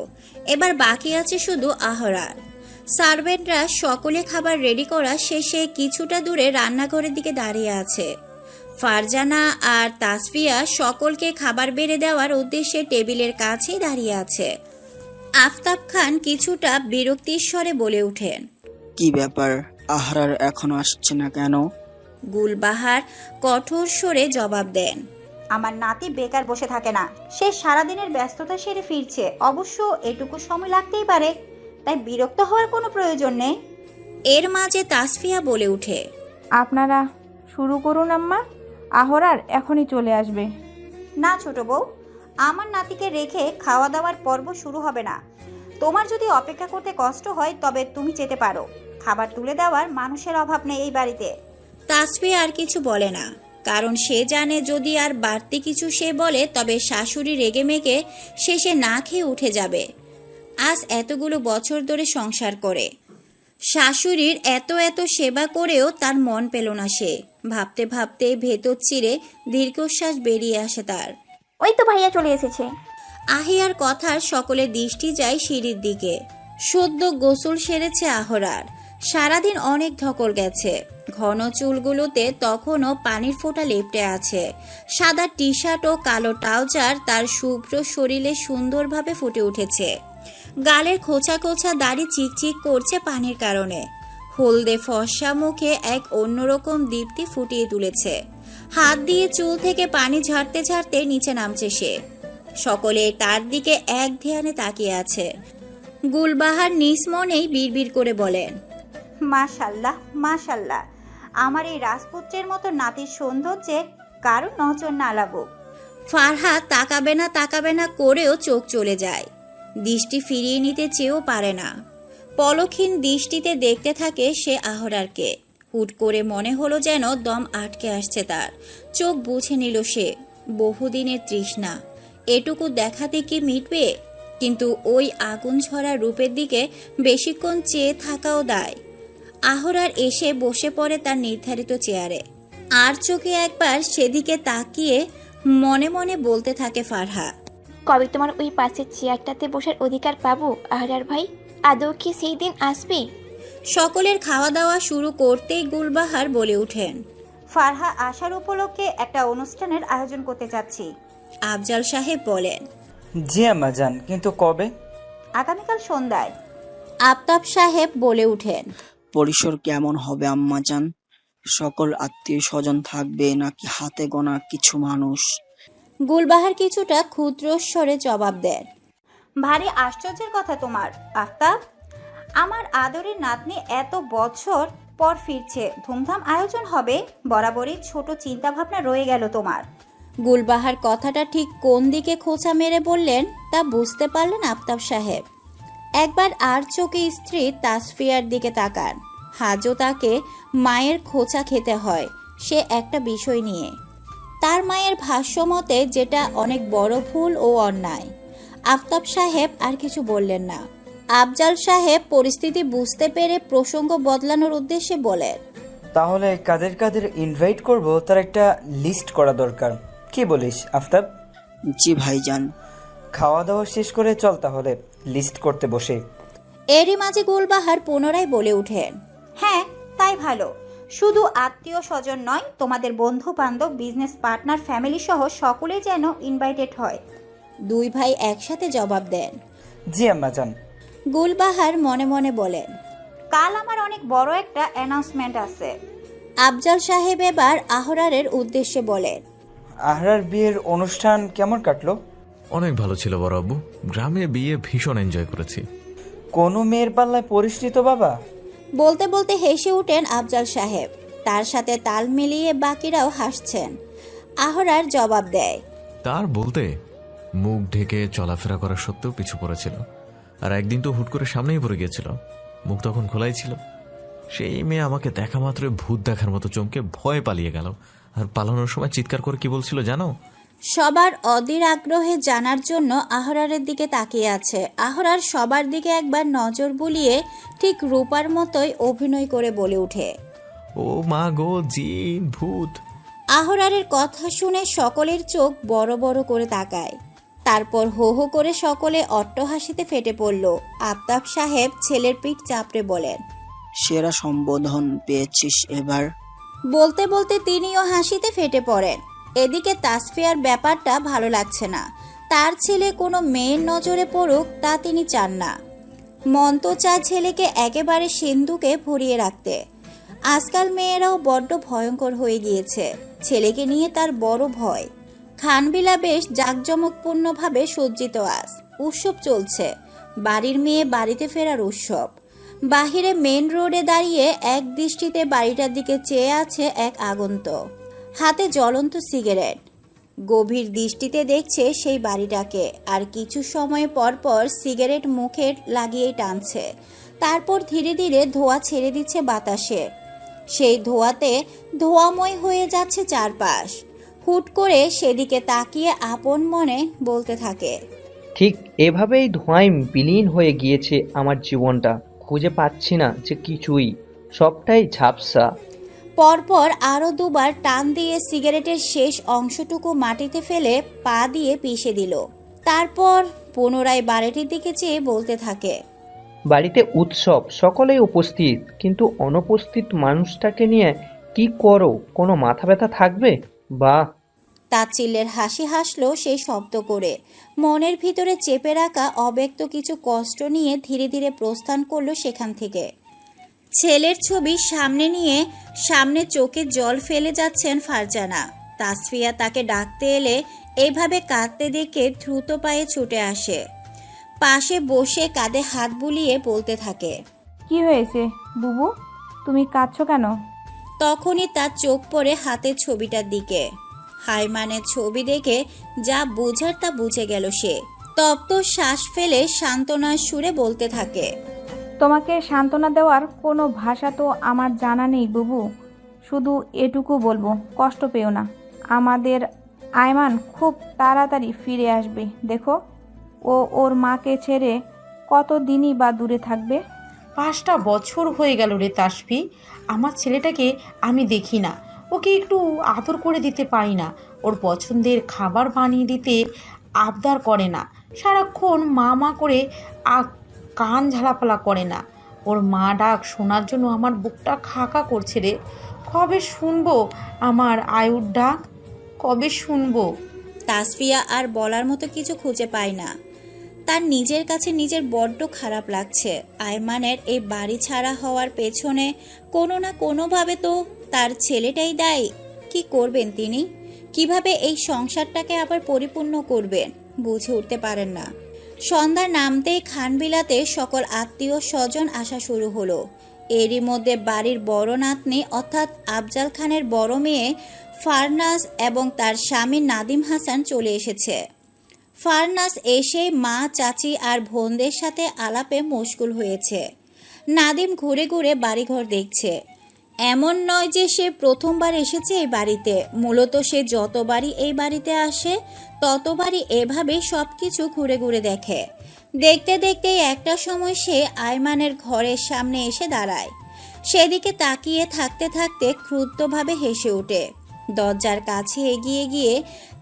S1: এবার বাকি আছে শুধু আহরার। সার্ভেন্টরা সকলে খাবার রেডি করা শেষে কিছুটা দূরে রান্নাঘরের দিকে দাঁড়িয়ে আছে। ফারজানা আর তাসফিয়া সকলকে খাবার বেড়ে দেওয়ার উদ্দেশ্যে টেবিলের কাছেই দাঁড়িয়ে আছে। আফতাব খান কিছুটা বিরক্তির স্বরে বলে ওঠেন,
S18: কি ব্যাপার, আহরার এখনো আসছে না কেন?
S1: গুলবাহার কঠোর স্বরে জবাব দেন,
S19: আমার নাতি বেকার বসে থাকে না, সে সারাদিনের ব্যস্ততা সেরে ফিরছে। অবশ্য এটুকু সময় লাগতেই পারে, তাই বিরক্ত হওয়ার কোনো প্রয়োজন নেই।
S1: এর মাঝে তাসফিয়া বলে ওঠে,
S14: আপনারা শুরু করুন আম্মা, আহরার এখনই চলে আসবে।
S19: না ছোট বউ, আমার নাতিকে রেখে খাওয়া দাওয়ার পর্ব শুরু হবে না। তোমার যদি অপেক্ষা করতে কষ্ট হয় তবে তুমি যেতে পারো। খাবার তুলে দেওয়ার মানুষের অভাব নেই এই বাড়িতে।
S1: তাসফি আর কিছু বলে না, কারণ সে জানে যদি আর বাড়তি কিছু সে বলে তবে শাশুড়ি রেগে মেগে শেষে না খেয়ে উঠে যাবে। আজ এতগুলো বছর ধরে সংসার করে শাশুড়ির এত এত সেবা করেও তার মন পেল না সে। ভাবতে ভাবতে ভেতর চিরে দীর্ঘশ্বাস বেরিয়ে আসে তার।
S16: ওই তো ভাইয়া চলে এসেছে।
S1: আহিয়ার কথার সকলের দৃষ্টি যায় সিঁড়ির দিকে। সদ্য গোসল সেরেছে আহরার। সারাদিন অনেক ধকল গেছে। ঘন চুলগুলোতে তখনও পানির ফোঁটা লেপ্টে আছে। সাদা টি শার্ট ও কালো ট্রাউজার তার শুভ্র শরীরে সুন্দরভাবে ফুটে উঠেছে। গালের খোঁচা খোঁচা দাড়ি চিকচিক করছে পানির কারণে। হলদে ফর্সা মুখে এক অন্যরকম দীপ্তি ফুটিয়ে তুলেছে। হাত দিয়ে চুল থেকে পানি ঝাড়তে ঝাড়তে নিচে নামছে সে। সকলে তার দিকে এক ধ্যানে তাকিয়ে আছে। গুলবাহার নিজ মনেই বিড়বিড় করে বলেন,
S19: মাশাল্লাহ মাশাল্লাহ, আমার এই রাজপুত্রের মতো নাতির সৌন্দর্যে কারো নজর না লাগুক।
S1: ফারহাদ তাকাবে না করেও চোখ চলে যায়। দৃষ্টি ফিরিয়ে নিতে চেয়েও পারে না। পলক্ষীন দৃষ্টিতে দেখতে থাকে সে আহরারকে। হুট করে মনে হলো যেন দম আটকে আসছে তার। চোখ বুঝে নিল সে। বহুদিনের তৃষ্ণা এটুকু দেখাতে কি মিটবে? কিন্তু ওই আগুন ঝরা রূপের দিকে বেশিক্ষণ চেয়ে থাকাও দায়। আহরার এসে বসে পড়ে তার নির্ধারিত চেয়ারে। আর চোখে একবার সেদিকে তাকিয়ে মনে মনে বলতে থাকে ফারহা,
S16: কবে তোমার ওই পাশের চেয়ারটাতে বসার অধিকার পাবো আহরার ভাই? আদৌ কি সেই দিন আসবে?
S1: সকলের খাওয়া দাওয়া শুরু করতেই গুলবাহার বলে ওঠেন,
S19: ফারহা আসার উপলক্ষে একটা অনুষ্ঠানের আয়োজন করতে চাচ্ছি।
S1: আফজাল সাহেব বলেন,
S20: জি আম্মা জান, কিন্তু কবে?
S19: আগামীকাল সন্ধ্যায়।
S1: আফতাব সাহেব বলে উঠেন,
S18: পরিসর কেমন হবে আম্মা জান? সকল আত্মীয় স্বজন থাকবে নাকি হাতে গোনা কিছু মানুষ?
S1: গুলবাহার কিছুটা ক্ষুদ্র স্বরে জবাব দেন,
S19: ভারী আশ্চর্যের কথা তোমার আফতাব। আমার আদরের নাতনি এত বছর পর ফিরছে, ধুমধাম আয়োজন হবে। বরাবরই ছোট চিন্তা ভাবনা রয়ে গেল তোমার।
S1: গুলবাহার কথাটা ঠিক কোন দিকে খোঁচা মেরে বললেন তা বুঝতে পারলেন আফতাব সাহেব। একবার আর চোখে স্ত্রী তাসফিয়ার দিকে তাকান। হাজও তাকে মায়ের খোঁচা খেতে হয় সে একটা বিষয় নিয়ে। তার মায়ের ভাষ্য মতে যেটা অনেক বড় ভুল ও অন্যায়। আফতাব সাহেব আর কিছু বললেন না। আফজাল সাহেব পরিস্থিতি বুঝতে পেরে প্রসঙ্গ বদলানোর উদ্দেশ্যে বলেন,
S20: তাহলে কাদের ইনভাইট করব তার একটা লিস্ট করা দরকার। কি বলিস আফতাব?
S18: জি ভাইজান।
S20: খাওয়া দাওয়া শেষ করে চল তাহলে লিস্ট করতে বসে।
S1: এরই মাঝে গুলবাহার পুনরায় বলে ওঠেন,
S19: হ্যাঁ তাই ভালো। শুধু আত্মীয় স্বজন নয়, তোমাদের বন্ধু বান্ধব, বিজনেস পার্টনার, ফ্যামিলি সহ সকলেই যেন ইনভাইটেড হয়।
S1: দুই ভাই একসাথে জবাব দেন,
S20: জি আম্মা জান।
S1: গুলবাহার মনে মনে বলেন,
S19: কাল আমার অনেক বড় একটা অ্যানাউন্সমেন্ট আছে।
S1: আফজাল সাহেব এবার আহরারের উদ্দেশ্যে বলেন,
S20: আহরার বিয়ের অনুষ্ঠান কেমন কাটলো?
S5: অনেক ভালো ছিল বড় আব্বু। গ্রামে বিয়ে ভীষণ এনজয় করেছি।
S20: কোনো মেয়ের পাল্লায় পরিচিত বাবা?
S1: বলতে বলতে হেসে উঠেন আফজাল সাহেব। তার সাথে তাল মিলিয়ে বাকিরাও হাসছেন। আহরার জবাব দেয়,
S5: তার বলতে মুখ ঢেকে চলাফেরা করা সত্ত্বেও পিছু পড়েছিল। আর একদিন তো হুট করে সামনেই পড়ে গিয়েছিল। মুখ তখন খোলাই ছিল। সেই মেয়ে আমাকে দেখা মাত্রই ভূত দেখার মতো চমকে ভয়ে পালিয়ে গেল। আর পালানোর সময় চিৎকার করে কি বলছিল জানো?
S1: সবার অধীর আগ্রহে জানার জন্য আহরারের দিকে তাকিয়ে আছে। আহরার সবার দিকে একবার নজর বুলিয়ে ঠিক রূপার মতোই অভিনয় করে বলে ওঠে,
S5: ও মা গো, জিন, ভূত।
S1: আহরারের কথা শুনে সকলের চোখ বড় বড় করে তাকায়। তারপর হো হো করে সকলে অট্টহাসিতে ফেটে পড়ল। আফতাব সাহেব ছেলের পিঠ চাপড়ে বলেন,
S18: সেরা সম্বোধন পেয়েছিস এবার।
S1: বলতে বলতে তিনিও হাসিতে ফেটে পড়েন। এদিকে তাসফিয়ার ব্যাপারটা ভালো লাগছে না। তার ছেলে কোনো মেয়ের নজরে পড়ুক তা তিনি চান না। মন তো চায় ছেলেকে একেবারে সিন্ধুকে ভরিয়ে রাখতে। আজকাল মেয়েরাও বড্ড ভয়ঙ্কর হয়ে গিয়েছে। ছেলেকে নিয়ে তার বড় ভয়। খানবিলা বেশ জাঁকজমকপূর্ণভাবে সজ্জিত আজ। উৎসব চলছে। বাড়ির মেয়ে বাড়িতে ফেরার উৎসব। বাহিরে মেন রোডে দাঁড়িয়ে এক দৃষ্টিতে বাড়িটার দিকে চেয়ে আছে এক আগন্তুক। হাতে জ্বলন্ত সিগারেট। গভীর দৃষ্টিতে দেখছে সেই বাড়িটাকে, আর কিছু সময় পর পর সিগারেট মুখে লাগিয়েই টানছে। তারপর ধীরে ধীরে ধোঁয়া ছেড়ে দিচ্ছে বাতাসে। সেই ধোঁয়াতে ধোঁয়াময় হয়ে যাচ্ছে চারপাশ। হুট করে সেদিকে তাকিয়ে আপন মনে বলতে থাকে,
S17: ঠিক এভাবেই ধোঁয়ায় বিলীন হয়ে গিয়েছে আমার জীবনটা। খুঁজে পাচ্ছি না যে কিছুই, সবটাই ঝাপসা।
S1: পরপর আরো দুবার টান দিয়ে সিগারেটের শেষ অংশটুকু মাটিতে ফেলে পা দিয়ে পিষে দিল। তারপর পুনরায় বাড়িটির দিকে চেয়ে বলতে থাকে,
S17: বাড়িতে উৎসব, সকলেই উপস্থিত, কিন্তু অনুপস্থিত মানুষটাকে নিয়ে কি করো? কোনো মাথা ব্যথা থাকবে? বাহ!
S1: তাচ্ছিল্যের হাসি হাসলো সেই শব্দ করে। মনের ভিতরে চেপে রাখা অব্যক্ত কিছু কষ্ট নিয়ে ধীরে ধীরে প্রস্থান করলো সেখান থেকে। ছেলের ছবি সামনে নিয়ে সামনে চোখে জল ফেলে যাচ্ছেন ফারজানা। তাসফিয়া তাকে ডাকতে এলে এইভাবে কাঁদতে দেখে দ্রুত পায়ে ছুটে আসে। পাশে বসে কাঁধে হাত বুলিয়ে বলতে থাকে,
S14: কি হয়েছে বুবু, তুমি কাঁদছো কেন?
S1: তখনই তার চোখ পড়ে হাতের ছবিটার দিকে। হাইমানের ছবি দেখে যা বুঝার তা বুঝে গেল সে। তপ্ত শ্বাস ফেলে সান্ত্বনার সুরে বলতে থাকে,
S14: তোমাকে সান্ত্বনা দেওয়ার কোনো ভাষা তো আমার জানা নেই বুবু, শুধু এটুকু বলবো, কষ্ট পেও না। আমাদের আয়মান খুব তাড়াতাড়ি ফিরে আসবে। দেখো, ও ওর মাকে ছেড়ে কতদিনই বা দূরে থাকবে।
S15: 5টা বছর হয়ে গেল রে তাসফি, আমার ছেলেটাকে আমি দেখি না। ওকে একটু আদর করে দিতে পারি না। ওর পছন্দের খাবার বানিয়ে দিতে আবদার করে না। সারাক্ষণ মা মা করে কান ঝালাপালা করে না। ওর মা ডাক শোনার জন্য আমার বুকটা খাকা করছে রে। কবে শুনবো আমার আয়ুর ডাক? কবে শুনবো?
S1: তাসফিয়া আর বলার মতো কিছু খুঁজে পায় না। তার নিজের কাছে নিজের বড্ড খারাপ লাগছে। আয়মানের এই বাড়ি ছাড়া হওয়ার পেছনে কোনো না কোনোভাবে তো তার ছেলেটাই দায়ী। কি করবেন তিনি? কিভাবে এই সংসারটাকে আবার পরিপূর্ণ করবেন বুঝে উঠতে পারেন না। সন্ধ্যা নামতেই খানবিলাতে সকল আত্মীয় স্বজন আসা শুরু হলো। এরই মধ্যে বাড়ির বড় নাতনি অর্থাৎ আফজাল খানের বড় মেয়ে ফারনাজ এবং তার স্বামী নাদিম হাসান চলে এসেছে। ফারনাজ এসে মা, চাচি আর বোনদের সাথে আলাপে মশগুল হয়েছে। নাদিম ঘুরে ঘুরে বাড়িঘর দেখছে। এমন নয় যে সে প্রথমবার এসেছে এই বাড়িতে, মূলত সে যতবারই এই বাড়িতে আসে ততবারই এভাবে সব কিছু ঘুরে ঘুরে দেখে। দেখতে দেখতে একটা সময় সে আয়মানের ঘরের সামনে এসে দাঁড়ায়। সেদিকে তাকিয়ে থাকতে থাকতে ক্ষুব্ধভাবে হেসে ওঠে। দরজার কাছে এগিয়ে গিয়ে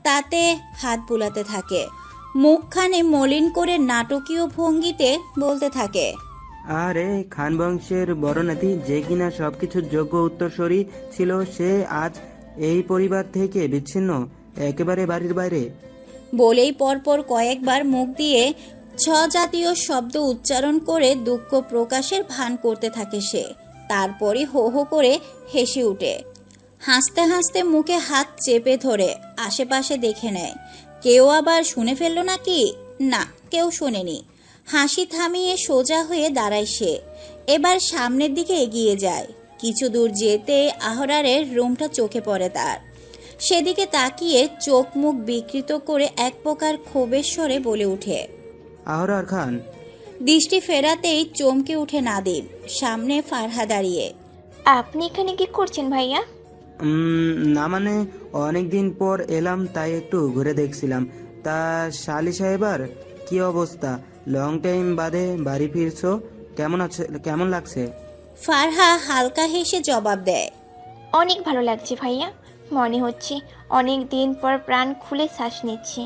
S1: তাতে হাত বুলাতে থাকে। মুখখানে মলিন করে নাটকীয় ভঙ্গিতে বলতে থাকে,
S21: আরে খান বংশের বড় নাতি, যে কিনা সবকিছুর যোগ্য উত্তরসূরি ছিল, সে আজ এই পরিবার থেকে বিচ্ছিন্ন, একেবারে বাড়ির বাইরে।
S1: বলেই পরপর কয়েকবার মুখ দিয়ে ছ জাতীয় শব্দ উচ্চারণ করে দুঃখ প্রকাশের ভান করতে থাকে সে। তারপরে হো হো করে হেসে ওঠে। হাসতে হাসতে মুখে হাত চেপে ধরে আশেপাশে দেখে নেয়। কেউ আবার শুনে ফেলল নাকি? না, কেউ শোনেনি। হাসি থামিয়ে সোজা হয়ে দাঁড়ায় সে। এবার সামনের দিকে এগিয়ে যায়। কিছু দূর যেতে আহরারের রুমটা চোখে পড়ে তার। সেদিকে তাকিয়ে চোখ মুখ বিকৃত করে এক প্রকার ক্ষোভের স্বরে বলে ওঠে,
S21: আহরার খান।
S1: দৃষ্টি ফেরাতেই চমকে উঠে নাদিম। সামনে ফারহা দাঁড়িয়ে।
S16: আপনি এখানে কি করছেন ভাইয়া?
S21: না মানে অনেক দিন পর এলাম, তাই একটু ঘুরে দেখছিলাম। তা শালি সাহেবার কি অবস্থা? লং টাইম বাদে বাড়ি ফিরছো, কেমন লাগছে?
S1: ফারহা হালকা হেসে জবাব দেয়,
S16: অনেক ভালো লাগছে ভাইয়া। মনে হচ্ছে অনেক দিন পর প্রাণ খুলে শ্বাস নিচ্ছি।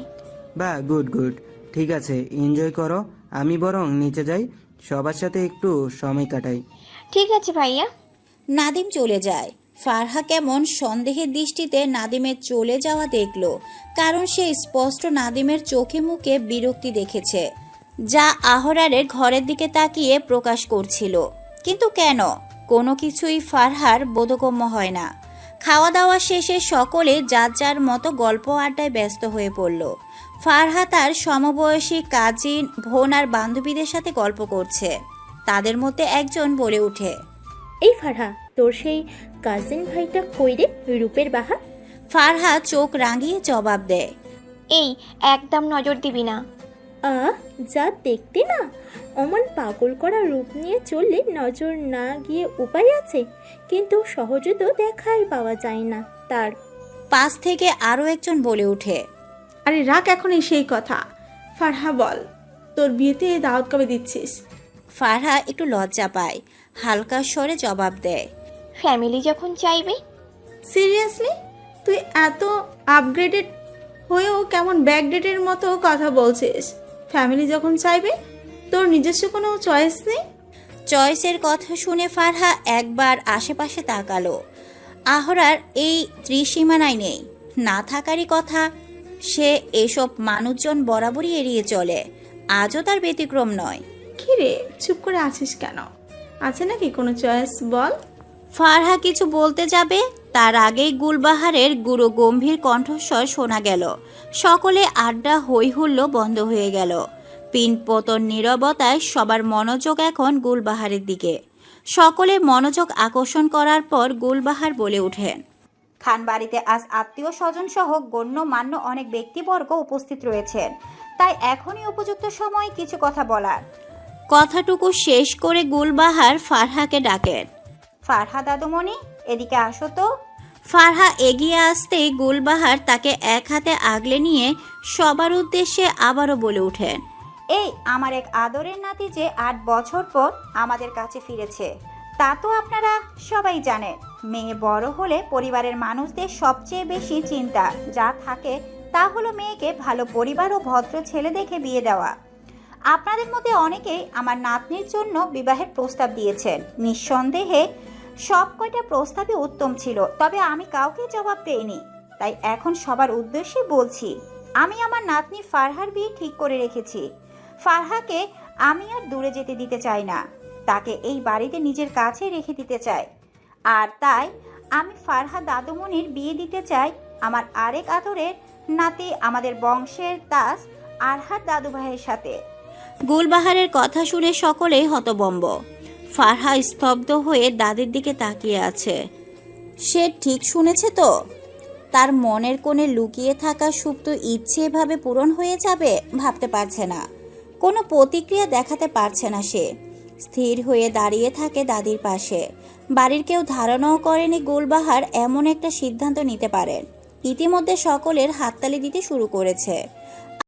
S21: বাহ, গুড গুড। ঠিক আছে, এনজয় করো। আমি বরং নিচে যাই, সবার সাথে একটু সময় কাটাই।
S16: ঠিক আছে ভাইয়া।
S1: নাদিম চলে যায়। ফারহা কেমন সন্দেহের দৃষ্টিতে নাদিমের চলে যাওয়া দেখল, কারণ সে স্পষ্ট নাদিমের চোখে মুখে বিরক্তি দেখেছে, যা আহরারের ঘরের দিকে তাকিয়ে প্রকাশ করছিল। কিন্তু কেন? কোনো কিছুই ফারহার বোধগম্য হয় না। খাওয়া দাওয়া শেষে সকলে যার যার মতো গল্প আড্ডায় ব্যস্ত হয়ে পড়ল। ফারহা তার সমবয়সী কাজিন, বোন আর বান্ধবীদের সাথে গল্প করছে। তাদের মধ্যে একজন বলে ওঠে,
S10: এই ফারহা, তোর সেই কাজিন ভাইটা কই রে, রূপের বাহার?
S1: ফারহা চোখ রাঙিয়ে জবাব দেয়,
S16: এই একদম নজর দিবি না।
S10: যা দেখতে না, অমন পাগল করা রূপ নিয়ে চললে নজর না গিয়ে উপায় আছে, কিন্তু সহজে তো দেখাই পাওয়া যায় না তার।
S1: পাশ থেকে আরও একজন বলে ওঠে,
S9: আরে রাখ এখনই সেই কথা। ফারহা বল, তোর বিয়েতে দাওয়াত কবে দিচ্ছিস?
S1: ফারহা একটু লজ্জা পায়, হালকা স্বরে জবাব দেয়,
S16: ফ্যামিলি যখন চাইবে।
S9: সিরিয়াসলি? তুই এত আপগ্রেডেড হয়েও কেমন ব্যাকডেটের মতো কথা বলছিস? ফ্যামিলি যখন চাইবে? তোর নিজস্ব কোনো চয়েস নেই?
S1: চয়েসের কথা শুনে ফারহা একবার আশেপাশে তাকালো। আহরার এই ত্রিসীমানায় নেই, না থাকারই কথা। সে এসব মানুষজন বরাবরই এড়িয়ে চলে, আজও তার ব্যতিক্রম নয়।
S9: কি রে, চুপ করে আছিস কেন? আছে নাকি কোনো চয়েস, বল।
S1: ফারহা কিছু বলতে যাবে, তার আগেই গুলবাহারের গুরু গম্ভীর কণ্ঠস্বর শোনা গেল। সকলে আড্ডা হই হুল্লো বন্ধ হয়ে গেল। পিনপতন নীরবতায় সবার মনোযোগ এখন গুলবাহারের দিকে। সকলে মনোযোগ আকর্ষণ করার পর গুলবাহার বলে ওঠেন,
S19: খান বাড়িতে আজ আত্মীয় স্বজন সহ গণ্যমান্য অনেক ব্যক্তিবর্গ উপস্থিত রয়েছেন, তাই এখনই উপযুক্ত সময় কিছু কথা বলার।
S1: কথাটুকু শেষ করে গুলবাহার ফারহাকে ডাকেন,
S19: ফারহা দাদুমণি, এদিকে আসো তো।
S1: ফারহা এগিয়ে আসতেই গুলবাহার তাকে এক হাতে আগলে নিয়ে সবার উদ্দেশ্যে আবারও বলে ওঠেন,
S19: এই আমার এক আদরের নাতি যে 8 বছর পর আমাদের কাছে ফিরেছে, তা তো আপনারা সবাই জানেন। মেয়ে বড় হলে পরিবারের মানুষদের সবচেয়ে বেশি চিন্তা যা থাকে তা হলো মেয়েকে ভালো পরিবার ও ভদ্র ছেলে দেখে বিয়ে দেওয়া। আপনাদের মধ্যে অনেকেই আমার নাতনির জন্য বিবাহের প্রস্তাব দিয়েছেন। নিঃসন্দেহে সব কয়টা প্রস্তাবই উত্তম ছিল, তবে আমি কাউকে জবাব দেইনি। তাই এখন সবার উদ্দেশ্যে বলছি, আমি আমার নাতনি ফারহার বিয়ে ঠিক করে রেখেছি। ফারহাকে আমি আর দূরে যেতে দিতে চাই না, তাকে এই বাড়িতে নিজের কাছে রেখে দিতে চাই। আর তাই আমি ফারহা দাদুমণির বিয়ে দিতে চাই আমার আরেক আদরের নাতি, আমাদের বংশের তাজ আরহার দাদু ভাইয়ের সাথে।
S1: গুলবাহারের কথা শুনে সকলেই হতবম্ব। ফারহা স্তব্ধ হয়ে দাদির দিকে তাকিয়ে আছে। সে ঠিক শুনেছে তো? তার মনের কোণে লুকিয়ে থাকা সুপ্ত ইচ্ছে এভাবে পূরণ হয়ে যাবে ভাবতে পারছে না, কোনো প্রতিক্রিয়া দেখাতে পারছে না। সে স্থির হয়ে দাঁড়িয়ে থাকে দাদির পাশে। বাড়ির কেউ ধারণাও করেনি গুলবাহার এমন একটা সিদ্ধান্ত নিতে পারেন। ইতিমধ্যে সকলের হাততালি দিতে শুরু করেছে।